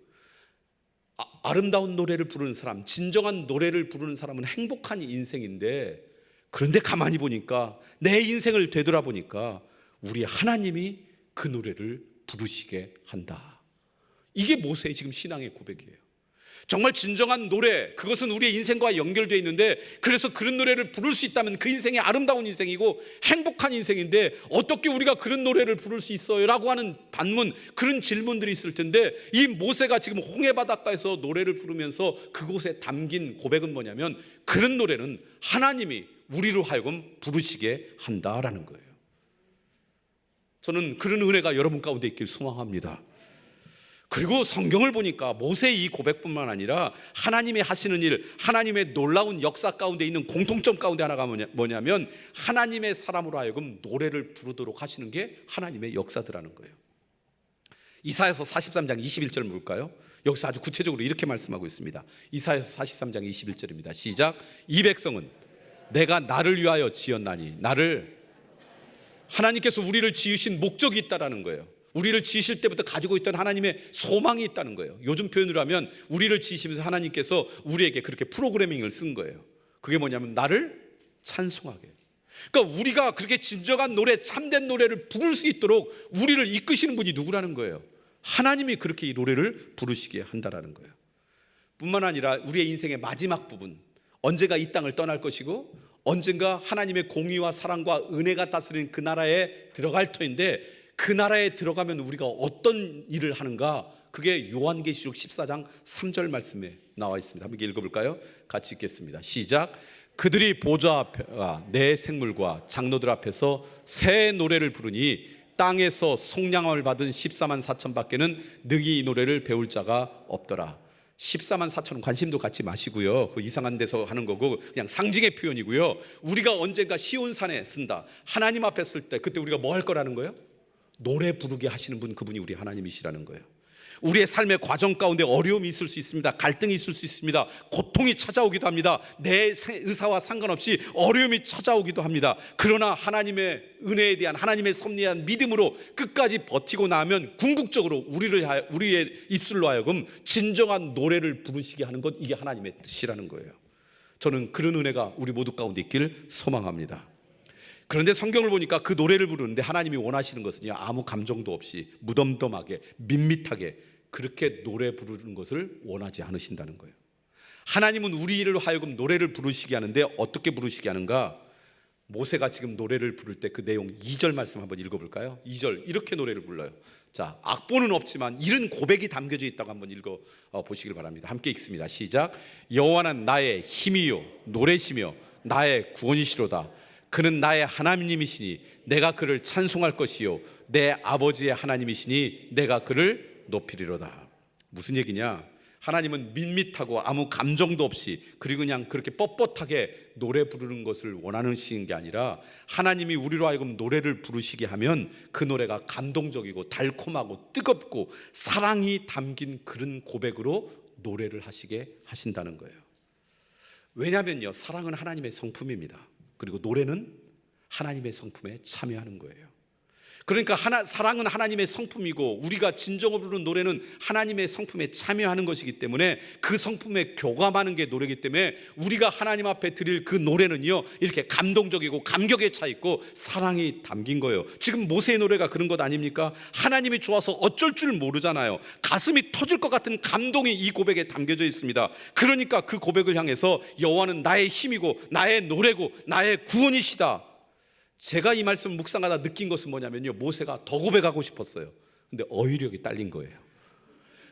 아름다운 노래를 부르는 사람, 진정한 노래를 부르는 사람은 행복한 인생인데, 그런데 가만히 보니까, 내 인생을 되돌아보니까 우리 하나님이 그 노래를 부르시게 한다. 이게 모세의 지금 신앙의 고백이에요. 정말 진정한 노래, 그것은 우리의 인생과 연결되어 있는데, 그래서 그런 노래를 부를 수 있다면 그 인생이 아름다운 인생이고 행복한 인생인데, 어떻게 우리가 그런 노래를 부를 수 있어요? 라고 하는 반문, 그런 질문들이 있을 텐데, 이 모세가 지금 홍해 바닷가에서 노래를 부르면서 그곳에 담긴 고백은 뭐냐면, 그런 노래는 하나님이 우리로 하여금 부르시게 한다라는 거예요. 저는 그런 은혜가 여러분 가운데 있길 소망합니다. 그리고 성경을 보니까 모세의 이 고백뿐만 아니라 하나님이 하시는 일, 하나님의 놀라운 역사 가운데 있는 공통점 가운데 하나가 뭐냐면, 하나님의 사람으로 하여금 노래를 부르도록 하시는 게 하나님의 역사더라는 거예요. 이사야서 43장 21절 볼까요? 여기서 아주 구체적으로 이렇게 말씀하고 있습니다. 이사야서 43장 21절입니다. 시작. 이 백성은 내가 나를 위하여 지었나니, 하나님께서 우리를 지으신 목적이 있다라는 거예요. 우리를 지으실 때부터 가지고 있던 하나님의 소망이 있다는 거예요. 요즘 표현으로 하면 우리를 지으시면서 하나님께서 우리에게 그렇게 프로그래밍을 쓴 거예요. 그게 뭐냐면 나를 찬송하게. 그러니까 우리가 그렇게 진정한 노래, 참된 노래를 부를 수 있도록 우리를 이끄시는 분이 누구라는 거예요? 하나님이 그렇게 이 노래를 부르시게 한다라는 거예요. 뿐만 아니라 우리의 인생의 마지막 부분, 언제가 이 땅을 떠날 것이고 언젠가 하나님의 공의와 사랑과 은혜가 다스리는 그 나라에 들어갈 터인데, 그 나라에 들어가면 우리가 어떤 일을 하는가? 그게 요한계시록 14장 3절 말씀에 나와 있습니다. 한번 읽어볼까요? 같이 읽겠습니다. 시작. 그들이 보좌 앞과 내 생물과 장로들 앞에서 새 노래를 부르니 땅에서 속량함을 받은 14만 4천 밖에는 능히 이 노래를 배울 자가 없더라. 14만 4천은 관심도 갖지 마시고요. 그 이상한 데서 하는 거고 그냥 상징의 표현이고요. 우리가 언젠가 시온산에 쓴다, 하나님 앞에 쓸 때 그때 우리가 뭐 할 거라는 거예요? 노래 부르게 하시는 분, 그분이 우리 하나님이시라는 거예요. 우리의 삶의 과정 가운데 어려움이 있을 수 있습니다. 갈등이 있을 수 있습니다. 고통이 찾아오기도 합니다. 내 의사와 상관없이 어려움이 찾아오기도 합니다. 그러나 하나님의 은혜에 대한, 하나님의 섭리에 대한 믿음으로 끝까지 버티고 나면 궁극적으로 우리의 입술로 하여금 진정한 노래를 부르시게 하는 것, 이게 하나님의 뜻이라는 거예요. 저는 그런 은혜가 우리 모두 가운데 있길 소망합니다. 그런데 성경을 보니까 그 노래를 부르는데 하나님이 원하시는 것은요, 아무 감정도 없이 무덤덤하게 밋밋하게 그렇게 노래 부르는 것을 원하지 않으신다는 거예요. 하나님은 우리를 하여금 노래를 부르시게 하는데 어떻게 부르시게 하는가? 모세가 지금 노래를 부를 때 그 내용 2절 말씀 한번 읽어볼까요? 2절 이렇게 노래를 불러요. 자, 악보는 없지만 이런 고백이 담겨져 있다고 한번 읽어보시길 바랍니다. 함께 읽습니다. 시작. 여호와는 나의 힘이요 노래시며 나의 구원이시로다. 그는 나의 하나님이시니 내가 그를 찬송할 것이요 내 아버지의 하나님이시니 내가 그를 높이리로다. 무슨 얘기냐? 하나님은 밋밋하고 아무 감정도 없이 그리고 그냥 그렇게 뻣뻣하게 노래 부르는 것을 원하시는 게 아니라, 하나님이 우리로 하여금 노래를 부르시게 하면 그 노래가 감동적이고 달콤하고 뜨겁고 사랑이 담긴 그런 고백으로 노래를 하시게 하신다는 거예요. 왜냐하면요, 사랑은 하나님의 성품입니다. 그리고 노래는 하나님의 성품에 참여하는 거예요. 그러니까 사랑은 하나님의 성품이고 우리가 진정으로 부르는 노래는 하나님의 성품에 참여하는 것이기 때문에, 그 성품에 교감하는 게 노래이기 때문에 우리가 하나님 앞에 드릴 그 노래는요, 이렇게 감동적이고 감격에 차 있고 사랑이 담긴 거예요. 지금 모세의 노래가 그런 것 아닙니까? 하나님이 좋아서 어쩔 줄 모르잖아요. 가슴이 터질 것 같은 감동이 이 고백에 담겨져 있습니다. 그러니까 그 고백을 향해서 여호와는 나의 힘이고 나의 노래고 나의 구원이시다. 제가 이 말씀 묵상하다 느낀 것은 뭐냐면요, 모세가 더 고백하고 싶었어요. 근데 어휘력이 딸린 거예요.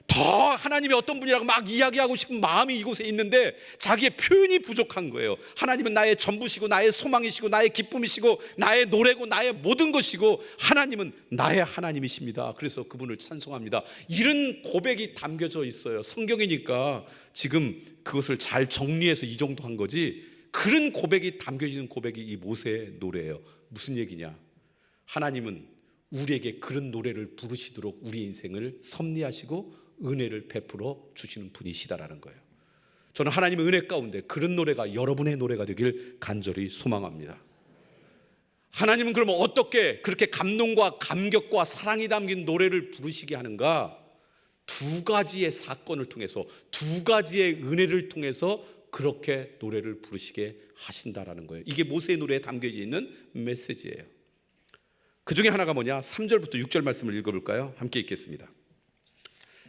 더 하나님이 어떤 분이라고 막 이야기하고 싶은 마음이 이곳에 있는데 자기의 표현이 부족한 거예요. 하나님은 나의 전부시고 나의 소망이시고 나의 기쁨이시고 나의 노래고 나의 모든 것이고 하나님은 나의 하나님이십니다. 그래서 그분을 찬송합니다. 이런 고백이 담겨져 있어요. 성경이니까 지금 그것을 잘 정리해서 이 정도 한 거지, 그런 고백이 담겨지는 고백이 이 모세의 노래예요. 무슨 얘기냐? 하나님은 우리에게 그런 노래를 부르시도록 우리의 인생을 섭리하시고 은혜를 베풀어 주시는 분이시다라는 거예요. 저는 하나님의 은혜 가운데 그런 노래가 여러분의 노래가 되길 간절히 소망합니다. 하나님은 그러면 어떻게 그렇게 감동과 감격과 사랑이 담긴 노래를 부르시게 하는가? 두 가지의 사건을 통해서, 두 가지의 은혜를 통해서 그렇게 노래를 부르시게 하신다라는 거예요. 이게 모세의 노래에 담겨져 있는 메시지예요. 그 중에 하나가 뭐냐? 3절부터 6절 말씀을 읽어볼까요? 함께 읽겠습니다.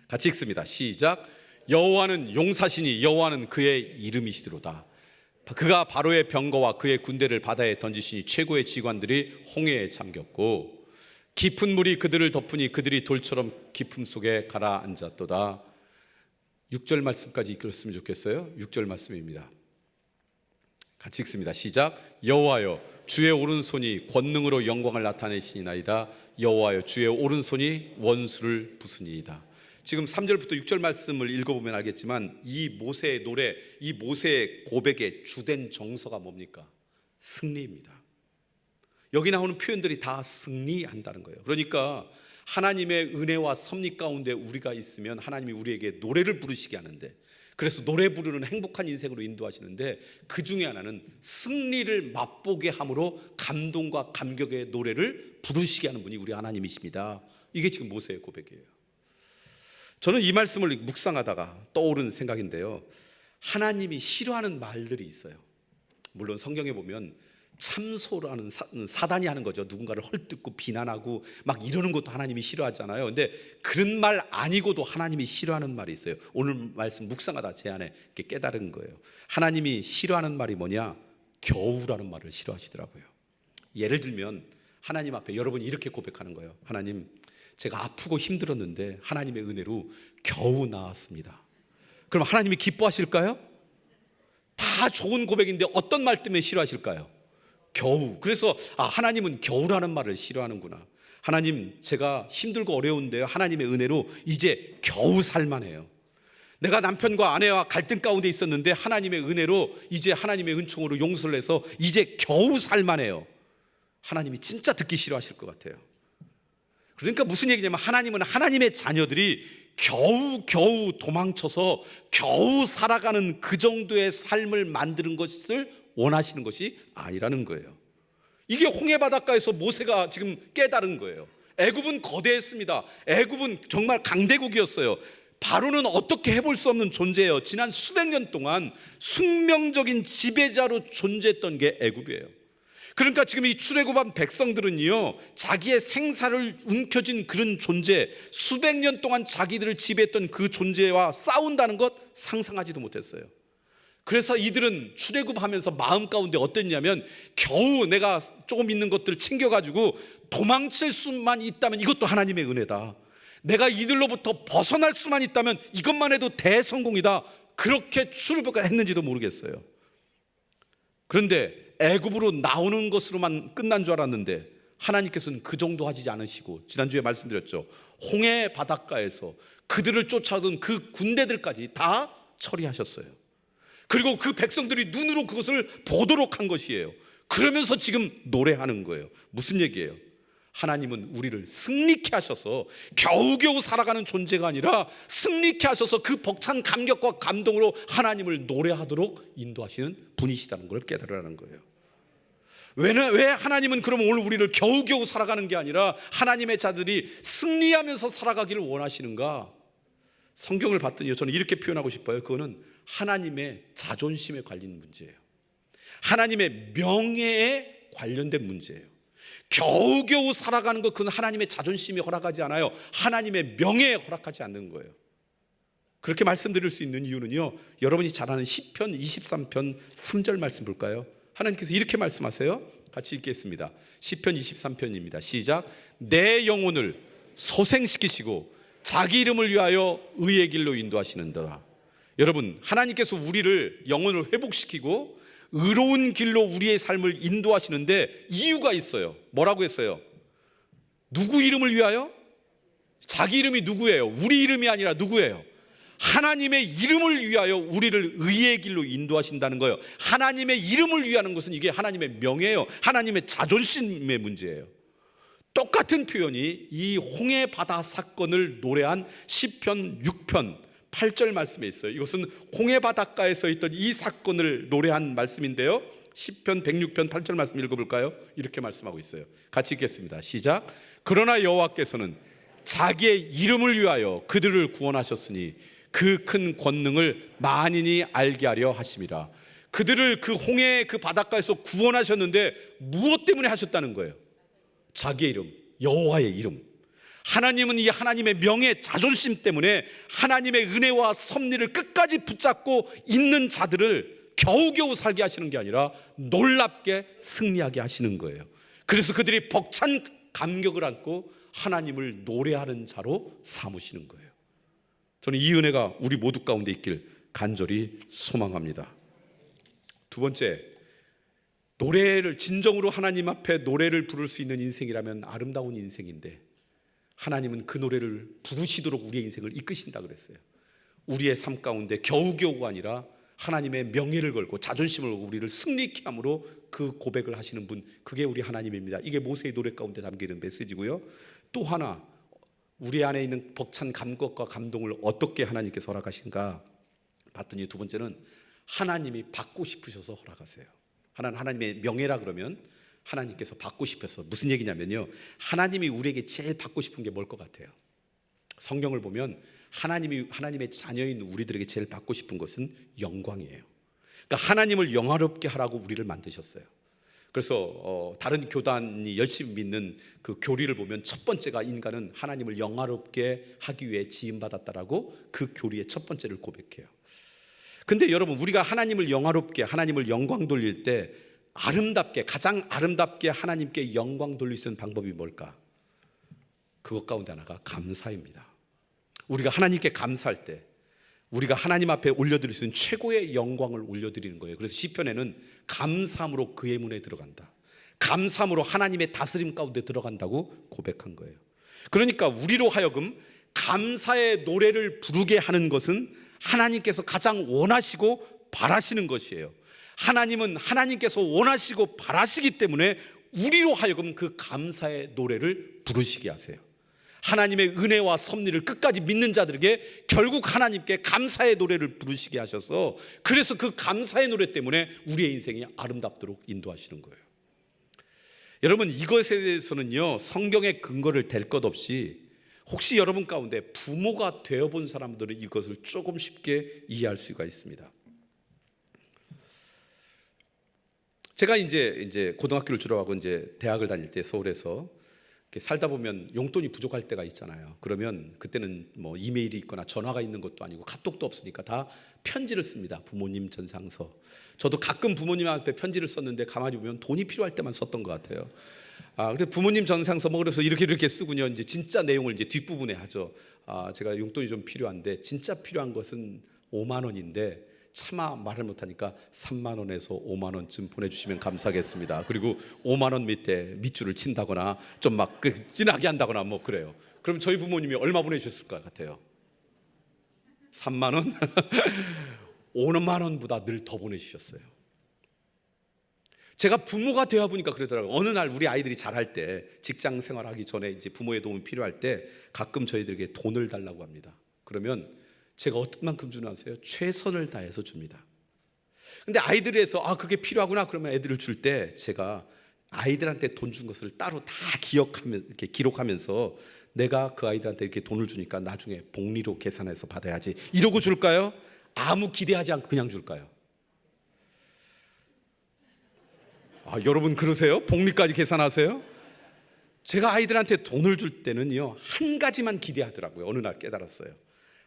같이 읽습니다. 시작. 여호와는 용사시니 여호와는 그의 이름이시도다. 그가 바로의 병거와 그의 군대를 바다에 던지시니 최고의 지관들이 홍해에 잠겼고 깊은 물이 그들을 덮으니 그들이 돌처럼 깊음 속에 가라앉았도다. 6절 말씀까지 읽었으면 좋겠어요. 6절 말씀입니다. 같이 읽습니다. 시작. 여호와여 주의 오른손이 권능으로 영광을 나타내시니이다. 여호와여 주의 오른손이 원수를 부수니이다. 지금 3절부터 6절 말씀을 읽어보면 알겠지만 이 모세의 노래, 이 모세의 고백의 주된 정서가 뭡니까? 승리입니다. 여기 나오는 표현들이 다 승리한다는 거예요. 그러니까 하나님의 은혜와 섭리 가운데 우리가 있으면 하나님이 우리에게 노래를 부르시게 하는데, 그래서 노래 부르는 행복한 인생으로 인도하시는데, 그 중에 하나는 승리를 맛보게 함으로 감동과 감격의 노래를 부르시게 하는 분이 우리 하나님이십니다. 이게 지금 모세의 고백이에요. 저는 이 말씀을 묵상하다가 떠오른 생각인데요, 하나님이 싫어하는 말들이 있어요. 물론 성경에 보면 참소라는 사단이 하는 거죠. 누군가를 헐뜯고 비난하고 막 이러는 것도 하나님이 싫어하잖아요. 근데 그런 말 아니고도 하나님이 싫어하는 말이 있어요. 오늘 말씀 묵상하다 제 안에 이렇게 깨달은 거예요. 하나님이 싫어하는 말이 뭐냐? 겨우라는 말을 싫어하시더라고요. 예를 들면 하나님 앞에 여러분이 이렇게 고백하는 거예요. 하나님, 제가 아프고 힘들었는데 하나님의 은혜로 겨우 나았습니다. 그럼 하나님이 기뻐하실까요? 다 좋은 고백인데 어떤 말 때문에 싫어하실까요? 겨우. 그래서 하나님은 겨우라는 말을 싫어하는구나. 하나님, 제가 힘들고 어려운데요, 하나님의 은혜로 이제 겨우 살만해요. 내가 남편과 아내와 갈등 가운데 있었는데 하나님의 은혜로 이제 하나님의 은총으로 용서를 해서 이제 겨우 살만해요. 하나님이 진짜 듣기 싫어하실 것 같아요. 그러니까 무슨 얘기냐면 하나님은 하나님의 자녀들이 겨우 도망쳐서 겨우 살아가는 그 정도의 삶을 만드는 것을 원하시는 것이 아니라는 거예요. 이게 홍해 바닷가에서 모세가 지금 깨달은 거예요. 애굽은 거대했습니다. 애굽은 정말 강대국이었어요. 바로는 어떻게 해볼 수 없는 존재예요. 지난 수백 년 동안 숙명적인 지배자로 존재했던 게 애굽이에요. 그러니까 지금 이 출애굽한 백성들은요, 자기의 생사를 움켜쥔 그런 존재, 수백 년 동안 자기들을 지배했던 그 존재와 싸운다는 것 상상하지도 못했어요. 그래서 이들은 출애굽하면서 마음 가운데 어땠냐면, 겨우 내가 조금 있는 것들을 챙겨가지고 도망칠 수만 있다면 이것도 하나님의 은혜다. 내가 이들로부터 벗어날 수만 있다면 이것만 해도 대성공이다. 그렇게 출애굽을 했는지도 모르겠어요. 그런데 애굽으로 나오는 것으로만 끝난 줄 알았는데 하나님께서는 그 정도 하지 않으시고, 지난주에 말씀드렸죠, 홍해 바닷가에서 그들을 쫓아오던 그 군대들까지 다 처리하셨어요. 그리고 그 백성들이 눈으로 그것을 보도록 한 것이에요. 그러면서 지금 노래하는 거예요. 무슨 얘기예요? 하나님은 우리를 승리케 하셔서 겨우겨우 살아가는 존재가 아니라 승리케 하셔서 그 벅찬 감격과 감동으로 하나님을 노래하도록 인도하시는 분이시다는 걸 깨달으라는 거예요. 왜 하나님은 그러면 오늘 우리를 겨우겨우 살아가는 게 아니라 하나님의 자들이 승리하면서 살아가기를 원하시는가? 성경을 봤더니 저는 이렇게 표현하고 싶어요. 그거는 하나님의 자존심에 관련 문제예요. 하나님의 명예에 관련된 문제예요. 겨우겨우 살아가는 것, 그건 하나님의 자존심이 허락하지 않아요. 하나님의 명예에 허락하지 않는 거예요. 그렇게 말씀드릴 수 있는 이유는요, 여러분이 잘 아는 시편 23편 3절 말씀 볼까요? 하나님께서 이렇게 말씀하세요. 같이 읽겠습니다. 시편 23편입니다. 시작. 내 영혼을 소생시키시고 자기 이름을 위하여 의의 길로 인도하시는도다. 여러분, 하나님께서 우리를 영혼을 회복시키고 의로운 길로 우리의 삶을 인도하시는데 이유가 있어요. 뭐라고 했어요? 누구 이름을 위하여? 자기 이름이 누구예요? 우리 이름이 아니라 누구예요? 하나님의 이름을 위하여 우리를 의의 길로 인도하신다는 거예요. 하나님의 이름을 위하는 것은 이게 하나님의 명예예요. 하나님의 자존심의 문제예요. 똑같은 표현이 이 홍해 바다 사건을 노래한 시편 6편 8절 말씀에 있어요. 이것은 홍해 바닷가에서 있던 이 사건을 노래한 말씀인데요. 시편 106편 8절 말씀 읽어볼까요? 이렇게 말씀하고 있어요. 같이 읽겠습니다. 시작. 그러나 여호와께서는 자기의 이름을 위하여 그들을 구원하셨으니 그 큰 권능을 만인이 알게 하려 하심이라. 그들을 그 홍해 그 바닷가에서 구원하셨는데 무엇 때문에 하셨다는 거예요? 자기의 이름, 여호와의 이름. 하나님은 이 하나님의 명예, 자존심 때문에 하나님의 은혜와 섭리를 끝까지 붙잡고 있는 자들을 겨우겨우 살게 하시는 게 아니라 놀랍게 승리하게 하시는 거예요. 그래서 그들이 벅찬 감격을 안고 하나님을 노래하는 자로 삼으시는 거예요. 저는 이 은혜가 우리 모두 가운데 있길 간절히 소망합니다. 두 번째, 노래를 진정으로 하나님 앞에 노래를 부를 수 있는 인생이라면 아름다운 인생인데 하나님은 그 노래를 부르시도록 우리의 인생을 이끄신다 그랬어요. 우리의 삶 가운데 겨우겨우가 아니라 하나님의 명예를 걸고 자존심을 걸고 우리를 승리케 함으로 그 고백을 하시는 분, 그게 우리 하나님입니다. 이게 모세의 노래 가운데 담겨있는 메시지고요. 또 하나, 우리 안에 있는 벅찬 감격과 감동을 어떻게 하나님께서 허락하신가 봤더니 두 번째는 하나님이 받고 싶으셔서 허락하세요. 하나님의 명예라 그러면 하나님께서 받고 싶어서, 무슨 얘기냐면요, 하나님이 우리에게 제일 받고 싶은 게 뭘 것 같아요? 성경을 보면 하나님의 자녀인 우리들에게 제일 받고 싶은 것은 영광이에요. 그러니까 하나님을 영화롭게 하라고 우리를 만드셨어요. 그래서 다른 교단이 열심히 믿는 그 교리를 보면 첫 번째가 인간은 하나님을 영화롭게 하기 위해 지음받았다라고 그 교리의 첫 번째를 고백해요. 근데 여러분, 우리가 하나님을 영화롭게, 하나님을 영광 돌릴 때 아름답게, 가장 아름답게 하나님께 영광 돌릴 수 있는 방법이 뭘까? 그것 가운데 하나가 감사입니다. 우리가 하나님께 감사할 때 우리가 하나님 앞에 올려드릴 수 있는 최고의 영광을 올려드리는 거예요. 그래서 시편에는 감사함으로 그의 문에 들어간다, 감사함으로 하나님의 다스림 가운데 들어간다고 고백한 거예요. 그러니까 우리로 하여금 감사의 노래를 부르게 하는 것은 하나님께서 가장 원하시고 바라시는 것이에요. 하나님은 하나님께서 원하시고 바라시기 때문에 우리로 하여금 그 감사의 노래를 부르시게 하세요. 하나님의 은혜와 섭리를 끝까지 믿는 자들에게 결국 하나님께 감사의 노래를 부르시게 하셔서, 그래서 그 감사의 노래 때문에 우리의 인생이 아름답도록 인도하시는 거예요. 여러분, 이것에 대해서는요, 성경의 근거를 댈 것 없이 혹시 여러분 가운데 부모가 되어본 사람들은 이것을 조금 쉽게 이해할 수가 있습니다. 제가 이제 고등학교를 졸업하고 이제 대학을 다닐 때 서울에서 이렇게 살다 보면 용돈이 부족할 때가 있잖아요. 그러면 그때는 뭐 이메일이 있거나 전화가 있는 것도 아니고 카톡도 없으니까 다 편지를 씁니다. 부모님 전상서. 저도 가끔 부모님한테 편지를 썼는데 가만히 보면 돈이 필요할 때만 썼던 것 같아요. 그래서 부모님 전상서 뭐 그래서 이렇게 쓰군요. 이제 진짜 내용을 이제 뒷부분에 하죠. 제가 용돈이 좀 필요한데 진짜 필요한 것은 5만 원인데 차마 말을 못하니까 3만 원에서 5만 원쯤 보내주시면 감사하겠습니다. 그리고 5만 원 밑에 밑줄을 친다거나 좀 막 진하게 한다거나 뭐 그래요. 그럼 저희 부모님이 얼마 보내주셨을 것 같아요? 3만 원? 5만 원보다 늘 더 보내주셨어요. 제가 부모가 되어 보니까 그러더라고요. 어느 날 우리 아이들이 자랄 때, 직장 생활하기 전에 이제 부모의 도움이 필요할 때 가끔 저희들에게 돈을 달라고 합니다. 그러면 제가 어떻게만큼 주나 아세요? 최선을 다해서 줍니다. 근데 아이들에서 그게 필요하구나 그러면 애들을 줄 때 제가 아이들한테 돈 준 것을 따로 다 이렇게 기록하면서 내가 그 아이들한테 이렇게 돈을 주니까 나중에 복리로 계산해서 받아야지 이러고 줄까요? 아무 기대하지 않고 그냥 줄까요? 여러분 그러세요? 복리까지 계산하세요? 제가 아이들한테 돈을 줄 때는요, 한 가지만 기대하더라고요. 어느 날 깨달았어요.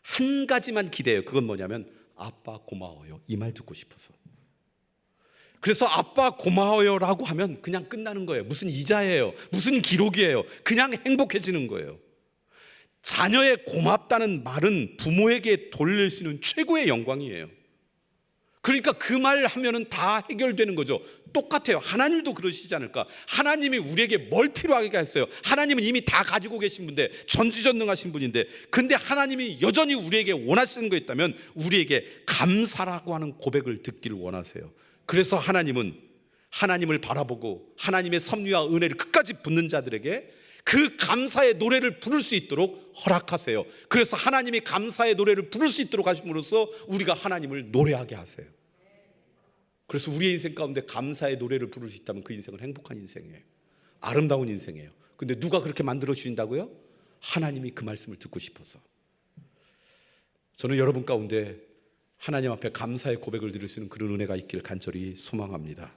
한 가지만 기대해요. 그건 뭐냐면 아빠 고마워요, 이 말 듣고 싶어서. 그래서 아빠 고마워요라고 하면 그냥 끝나는 거예요. 무슨 이자예요, 무슨 기록이에요. 그냥 행복해지는 거예요. 자녀의 고맙다는 말은 부모에게 돌릴 수 있는 최고의 영광이에요. 그러니까 그 말 하면은 다 해결되는 거죠. 똑같아요. 하나님도 그러시지 않을까? 하나님이 우리에게 뭘 필요하게 했어요? 하나님은 이미 다 가지고 계신 분인데, 전지전능하신 분인데, 근데 하나님이 여전히 우리에게 원하시는 거 있다면 우리에게 감사라고 하는 고백을 듣기를 원하세요. 그래서 하나님은 하나님을 바라보고 하나님의 섭리와 은혜를 끝까지 붙는 자들에게 그 감사의 노래를 부를 수 있도록 허락하세요. 그래서 하나님이 감사의 노래를 부를 수 있도록 하심으로써 우리가 하나님을 노래하게 하세요. 그래서 우리의 인생 가운데 감사의 노래를 부를 수 있다면 그 인생은 행복한 인생이에요. 아름다운 인생이에요. 근데 누가 그렇게 만들어 주신다고요? 하나님이 그 말씀을 듣고 싶어서. 저는 여러분 가운데 하나님 앞에 감사의 고백을 드릴 수 있는 그런 은혜가 있기를 간절히 소망합니다.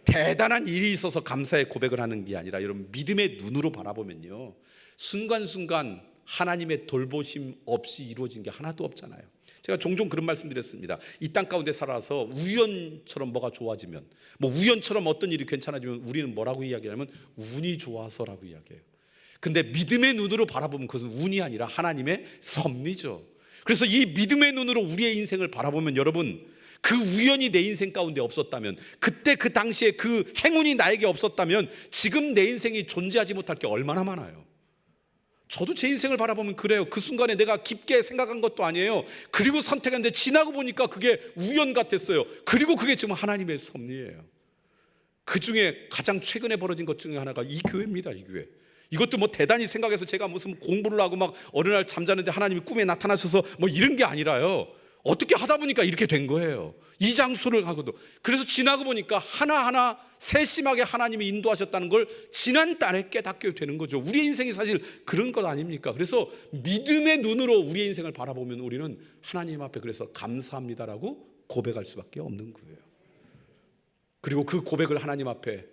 대단한 일이 있어서 감사의 고백을 하는 게 아니라 여러분 믿음의 눈으로 바라보면요, 순간순간 하나님의 돌보심 없이 이루어진 게 하나도 없잖아요. 제가 종종 그런 말씀 드렸습니다. 이 땅 가운데 살아서 우연처럼 뭐가 좋아지면, 뭐 우연처럼 어떤 일이 괜찮아지면 우리는 뭐라고 이야기하냐면 운이 좋아서라고 이야기해요. 근데 믿음의 눈으로 바라보면 그것은 운이 아니라 하나님의 섭리죠. 그래서 이 믿음의 눈으로 우리의 인생을 바라보면 여러분, 그 우연이 내 인생 가운데 없었다면, 그때 그 당시에 그 행운이 나에게 없었다면 지금 내 인생이 존재하지 못할 게 얼마나 많아요. 저도 제 인생을 바라보면 그래요. 그 순간에 내가 깊게 생각한 것도 아니에요. 그리고 선택했는데 지나고 보니까 그게 우연 같았어요. 그리고 그게 지금 하나님의 섭리예요. 그 중에 가장 최근에 벌어진 것 중에 하나가 이 교회입니다. 이 교회. 이것도 뭐 대단히 생각해서 제가 무슨 공부를 하고 막 어느 날 잠자는데 하나님이 꿈에 나타나셔서 뭐 이런 게 아니라요. 어떻게 하다 보니까 이렇게 된 거예요. 이 장소를 하고도. 그래서 지나고 보니까 하나하나 세심하게 하나님이 인도하셨다는 걸 지난달에 깨닫게 되는 거죠. 우리의 인생이 사실 그런 것 아닙니까? 그래서 믿음의 눈으로 우리의 인생을 바라보면 우리는 하나님 앞에 그래서 감사합니다라고 고백할 수밖에 없는 거예요. 그리고 그 고백을 하나님 앞에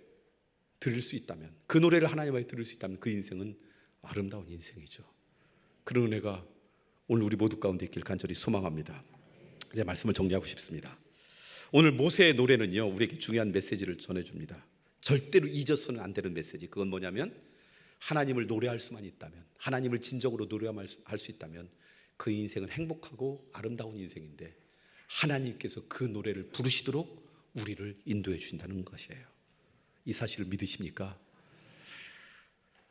들을 수 있다면, 그 노래를 하나님 앞에 들을 수 있다면 그 인생은 아름다운 인생이죠. 그런 은혜가 오늘 우리 모두 가운데 있길 간절히 소망합니다. 이제 말씀을 정리하고 싶습니다. 오늘 모세의 노래는요, 우리에게 중요한 메시지를 전해줍니다. 절대로 잊어서는 안 되는 메시지. 그건 뭐냐면 하나님을 노래할 수만 있다면, 하나님을 진정으로 노래할 수 있다면 그 인생은 행복하고 아름다운 인생인데, 하나님께서 그 노래를 부르시도록 우리를 인도해 주신다는 것이에요. 이 사실을 믿으십니까?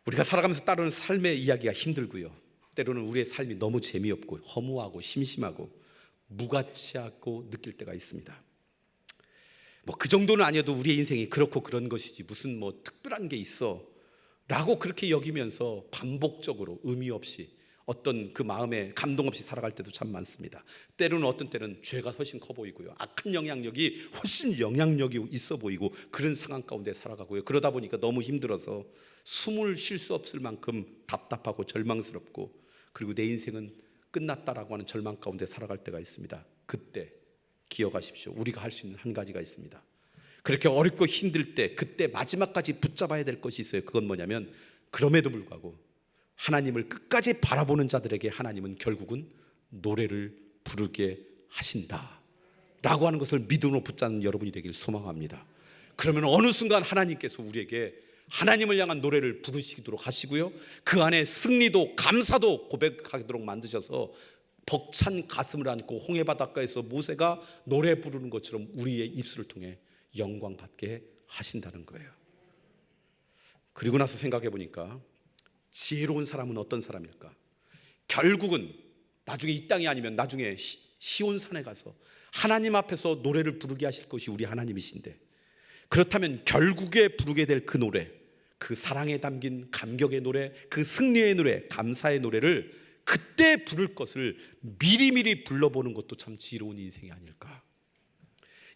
우리가 살아가면서 따르는 삶의 이야기가 힘들고요, 때로는 우리의 삶이 너무 재미없고 허무하고 심심하고 무가치하고 느낄 때가 있습니다. 뭐 그 정도는 아니어도 우리의 인생이 그렇고 그런 것이지 무슨 뭐 특별한 게 있어 라고 그렇게 여기면서 반복적으로 의미 없이 어떤 그 마음에 감동 없이 살아갈 때도 참 많습니다. 때로는 어떤 때는 죄가 훨씬 커 보이고요, 악한 영향력이 훨씬 영향력이 있어 보이고 그런 상황 가운데 살아가고요. 그러다 보니까 너무 힘들어서 숨을 쉴 수 없을 만큼 답답하고 절망스럽고, 그리고 내 인생은 끝났다라고 하는 절망 가운데 살아갈 때가 있습니다. 그때 기억하십시오. 우리가 할 수 있는 한 가지가 있습니다. 그렇게 어렵고 힘들 때 그때 마지막까지 붙잡아야 될 것이 있어요. 그건 뭐냐면, 그럼에도 불구하고 하나님을 끝까지 바라보는 자들에게 하나님은 결국은 노래를 부르게 하신다 라고 하는 것을 믿음으로 붙잡는 여러분이 되길 소망합니다. 그러면 어느 순간 하나님께서 우리에게 하나님을 향한 노래를 부르시도록 하시고요, 그 안에 승리도 감사도 고백하도록 만드셔서 벅찬 가슴을 안고 홍해 바닷가에서 모세가 노래 부르는 것처럼 우리의 입술을 통해 영광 받게 하신다는 거예요. 그리고 나서 생각해 보니까 지혜로운 사람은 어떤 사람일까? 결국은 나중에 이 땅이 아니면 나중에 시온산에 가서 하나님 앞에서 노래를 부르게 하실 것이 우리 하나님이신데, 그렇다면 결국에 부르게 될 그 노래, 그 사랑에 담긴 감격의 노래, 그 승리의 노래, 감사의 노래를 그때 부를 것을 미리미리 불러보는 것도 참 지혜로운 인생이 아닐까.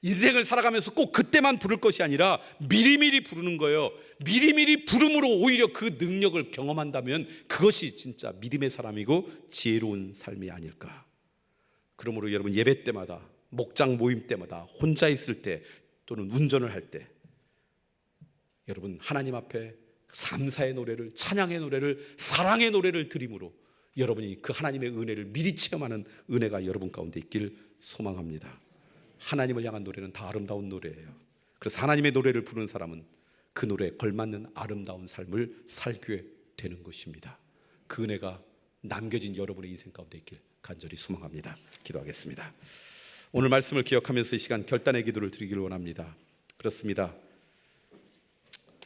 인생을 살아가면서 꼭 그때만 부를 것이 아니라 미리미리 부르는 거예요. 미리미리 부름으로 오히려 그 능력을 경험한다면 그것이 진짜 믿음의 사람이고 지혜로운 삶이 아닐까. 그러므로 여러분, 예배 때마다, 목장 모임 때마다, 혼자 있을 때 또는 운전을 할 때 여러분, 하나님 앞에 감사의 노래를, 찬양의 노래를, 사랑의 노래를 드림으로 여러분이 그 하나님의 은혜를 미리 체험하는 은혜가 여러분 가운데 있길 소망합니다. 하나님을 향한 노래는 다 아름다운 노래예요. 그래서 하나님의 노래를 부르는 사람은 그 노래에 걸맞는 아름다운 삶을 살게 되는 것입니다. 그 은혜가 남겨진 여러분의 인생 가운데 있길 간절히 소망합니다. 기도하겠습니다. 오늘 말씀을 기억하면서 이 시간 결단의 기도를 드리기를 원합니다. 그렇습니다.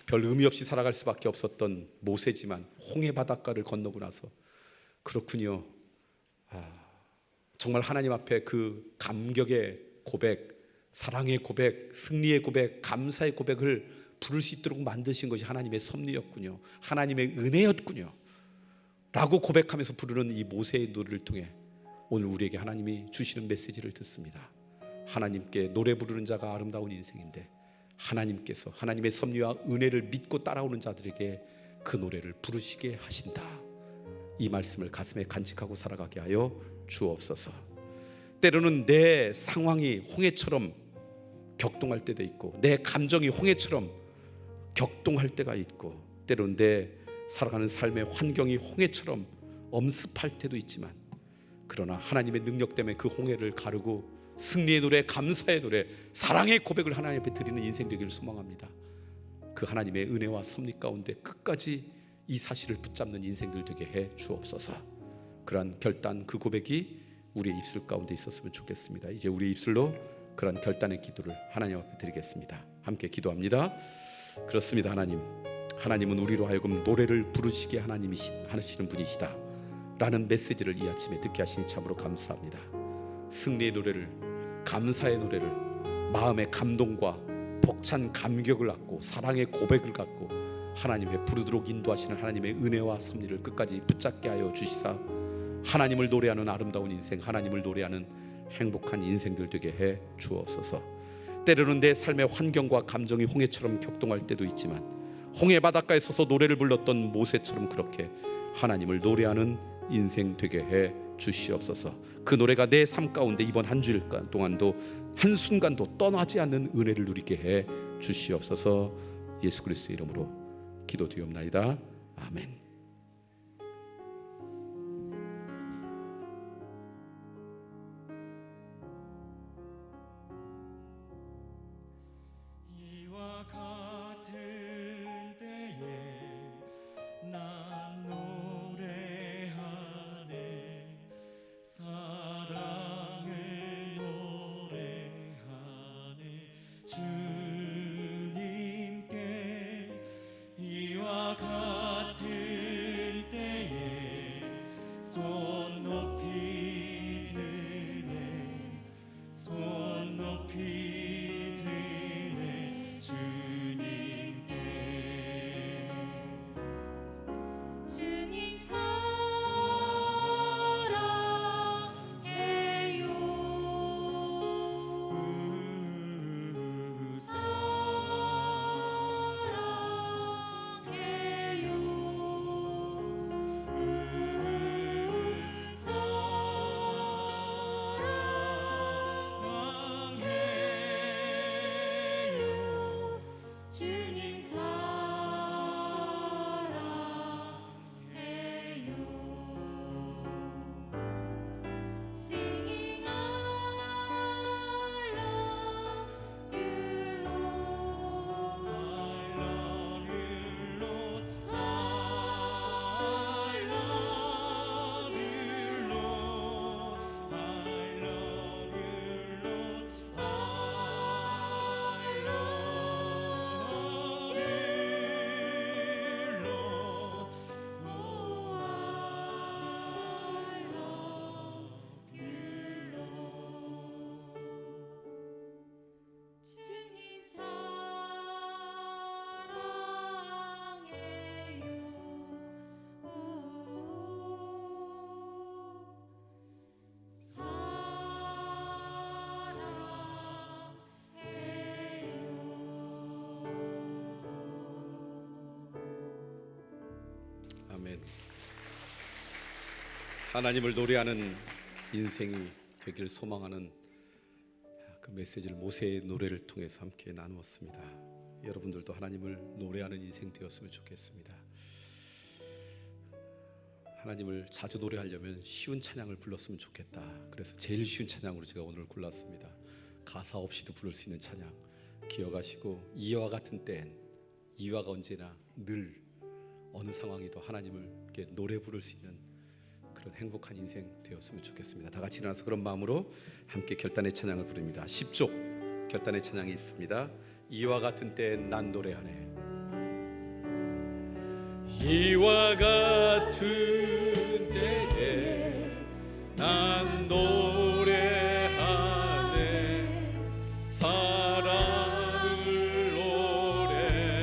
별 의미 없이 살아갈 수밖에 없었던 모세지만 홍해 바닷가를 건너고 나서 그렇군요, 정말 하나님 앞에 그 감격의 고백, 사랑의 고백, 승리의 고백, 감사의 고백을 부를 수 있도록 만드신 것이 하나님의 섭리였군요, 하나님의 은혜였군요 라고 고백하면서 부르는 이 모세의 노래를 통해 오늘 우리에게 하나님이 주시는 메시지를 듣습니다. 하나님께 노래 부르는 자가 아름다운 인생인데 하나님께서 하나님의 섭리와 은혜를 믿고 따라오는 자들에게 그 노래를 부르시게 하신다. 이 말씀을 가슴에 간직하고 살아가게 하여 주옵소서. 때로는 내 상황이 홍해처럼 격동할 때도 있고 내 감정이 홍해처럼 격동할 때가 있고 때로는 내 살아가는 삶의 환경이 홍해처럼 엄습할 때도 있지만 그러나 하나님의 능력 때문에 그 홍해를 가르고 승리의 노래, 감사의 노래, 사랑의 고백을 하나님 앞에 드리는 인생 되기를 소망합니다. 그 하나님의 은혜와 섭리 가운데 끝까지 이 사실을 붙잡는 인생들 되게 해 주옵소서. 그러한 결단, 그 고백이 우리의 입술 가운데 있었으면 좋겠습니다. 이제 우리의 입술로 그런 결단의 기도를 하나님 앞에 드리겠습니다. 함께 기도합니다. 그렇습니다. 하나님은 우리로 하여금 노래를 부르시게 하시는 분이시다 라는 메시지를 이 아침에 듣게 하시니 참으로 감사합니다. 승리의 노래를, 감사의 노래를, 마음의 감동과 벅찬 감격을 갖고 사랑의 고백을 갖고 하나님의 부르도록 인도하시는 하나님의 은혜와 섭리를 끝까지 붙잡게 하여 주시사 하나님을 노래하는 아름다운 인생, 하나님을 노래하는 행복한 인생들 되게 해 주옵소서. 때로는 내 삶의 환경과 감정이 홍해처럼 격동할 때도 있지만 홍해 바닷가에 서서 노래를 불렀던 모세처럼 그렇게 하나님을 노래하는 인생 되게 해 주시옵소서. 그 노래가 내 삶 가운데 이번 한 주일 동안도 한순간도 떠나지 않는 은혜를 누리게 해 주시옵소서. 예수 그리스도의 이름으로 기도드리옵나이다. 아멘. 이와 같은 때에 난 노래하네 사랑을 노래하네 주님께 이와 같은 때에 손 높이 드네 손 높이 드네 주님께 주님 사랑해요 사랑해요 주님 사랑해요 Singing I love you Lord I love you Lord I love you Lord I love you Lord I love you Lord oh I love you Lord 주님 사랑해요 아멘. 하나님을 노래하는 인생이 되길 소망하는 그 메시지를 모세의 노래를 통해서 함께 나누었습니다. 여러분들도 하나님을 노래하는 인생 되었으면 좋겠습니다. 하나님을 자주 노래하려면 쉬운 찬양을 불렀으면 좋겠다. 그래서 제일 쉬운 찬양으로 제가 오늘 골랐습니다. 가사 없이도 부를 수 있는 찬양 기억하시고 이와 같은 때엔 이와가 언제나 늘 어느 상황이도 하나님을 이렇게 노래 부를 수 있는 그런 행복한 인생 되었으면 좋겠습니다. 다 같이 일어나서 그런 마음으로 함께 결단의 찬양을 부릅니다. 10조 결단의 찬양이 있습니다. 이와 같은 때엔 난 노래하네. 이와 같은 때에 난 노래하네 사랑을 노래하네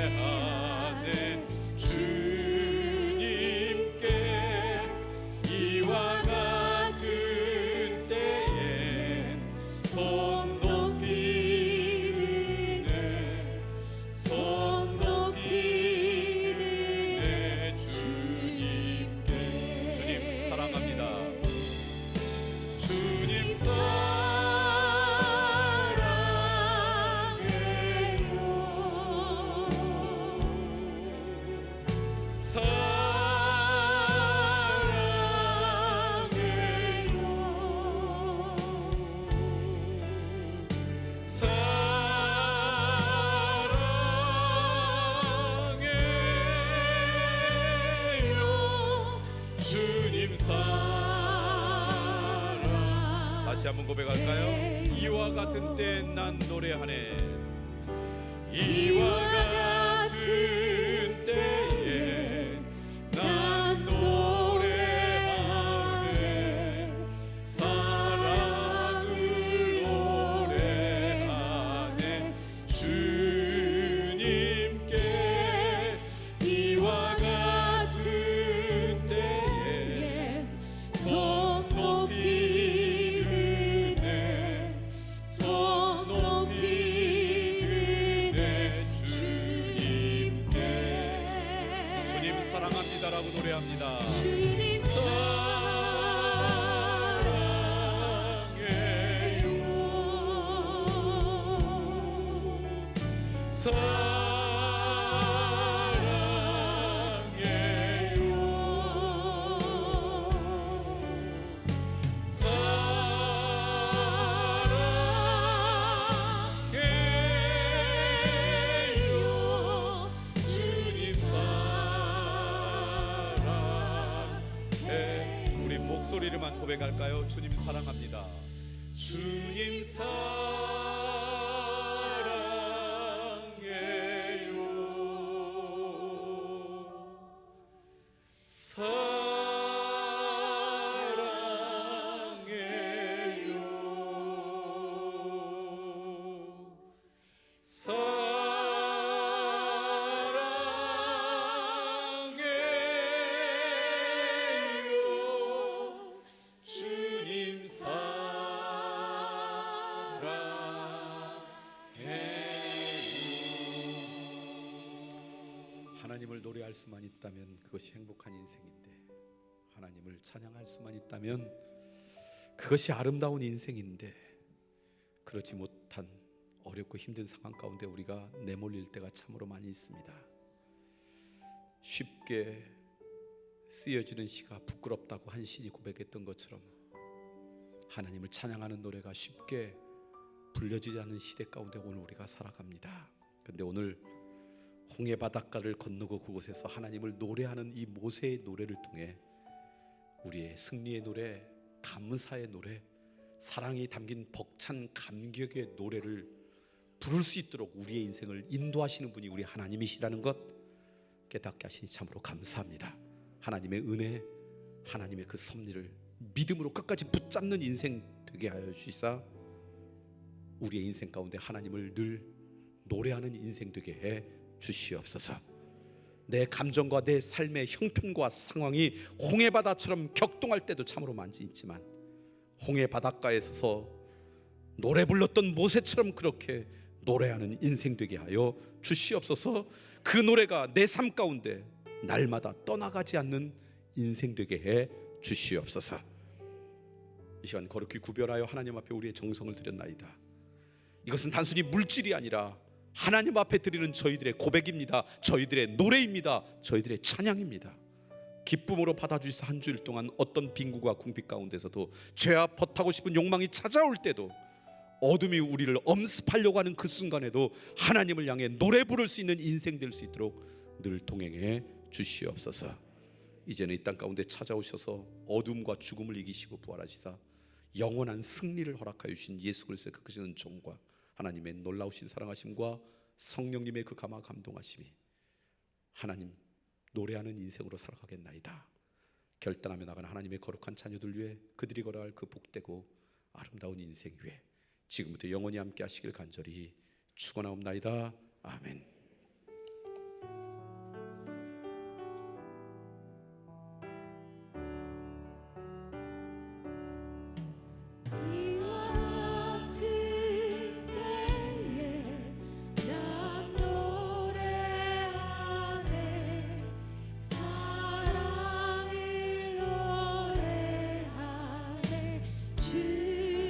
다시 한번 고백할까요? 이와 같은 때 난 노래하네. 이와 같은 때에 난 노래하네. 사랑을 노래하네. 주님께 이와 같은 때에 손 높이 드네. 손 높이 드네. 주님께. 주님 사랑합니다라고 노래합니다. 주님 주님 사랑해. 우리 목소리로만 고백할까요? 주님 사랑합니다. 주님 사랑해요. 사랑해요. 주님 하나님을 노래할 수만 있다면 그것이 행복한 인생인데, 하나님을 찬양할 수만 있다면 그것이 아름다운 인생인데, 그렇지 못한 어렵고 힘든 상황 가운데 우리가 내몰릴 때가 참으로 많이 있습니다. 쉽게 쓰여지는 시가 부끄럽다고 한 신이 고백했던 것처럼 하나님을 찬양하는 노래가 쉽게 불려지지 않는 시대 가운데 오늘 우리가 살아갑니다. 그런데 오늘 홍해 바닷가를 건너고 그곳에서 하나님을 노래하는 이 모세의 노래를 통해 우리의 승리의 노래, 감사의 노래, 사랑이 담긴 벅찬 감격의 노래를 부를 수 있도록 우리의 인생을 인도하시는 분이 우리 하나님이시라는 것 깨닫게 하시니 참으로 감사합니다. 하나님의 은혜, 하나님의 그 섭리를 믿음으로 끝까지 붙잡는 인생 되게 하여 주시사 우리의 인생 가운데 하나님을 늘 노래하는 인생 되게 해 주시옵소서. 내 감정과 내 삶의 형편과 상황이 홍해바다처럼 격동할 때도 참으로 많이 있지만 홍해 바닷가에 서서 노래 불렀던 모세처럼 그렇게 노래하는 인생 되게 하여 주시옵소서. 그 노래가 내 삶 가운데 날마다 떠나가지 않는 인생 되게 해 주시옵소서. 이 시간 거룩히 구별하여 하나님 앞에 우리의 정성을 드렸나이다. 이것은 단순히 물질이 아니라 하나님 앞에 드리는 저희들의 고백입니다. 저희들의 노래입니다. 저희들의 찬양입니다. 기쁨으로 받아주셔서 한 주일 동안 어떤 빈구가 궁핍 가운데서도 죄와 벗하고 싶은 욕망이 찾아올 때도 어둠이 우리를 엄습하려고 하는 그 순간에도 하나님을 향해 노래 부를 수 있는 인생 될 수 있도록 늘 동행해 주시옵소서. 이제는 이 땅 가운데 찾아오셔서 어둠과 죽음을 이기시고 부활하시사 영원한 승리를 허락하여 주신 예수 그리스도의 그 크신 은총과 하나님의 놀라우신 사랑하심과 성령님의 그 감화 감동하심이 하나님 노래하는 인생으로 살아가겠나이다. 결단하며 나가는 하나님의 거룩한 자녀들 위해 그들이 걸어갈 그 복되고 아름다운 인생 위에 지금부터 영원히 함께 하시길 간절히 축원하옵나이다. 아멘. 이와 같은 때에 난 노래하네. 사랑을 노래하네. 주님께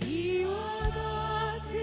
이와 같은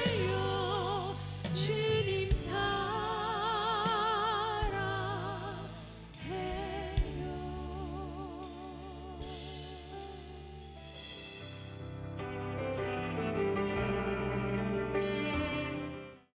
주세요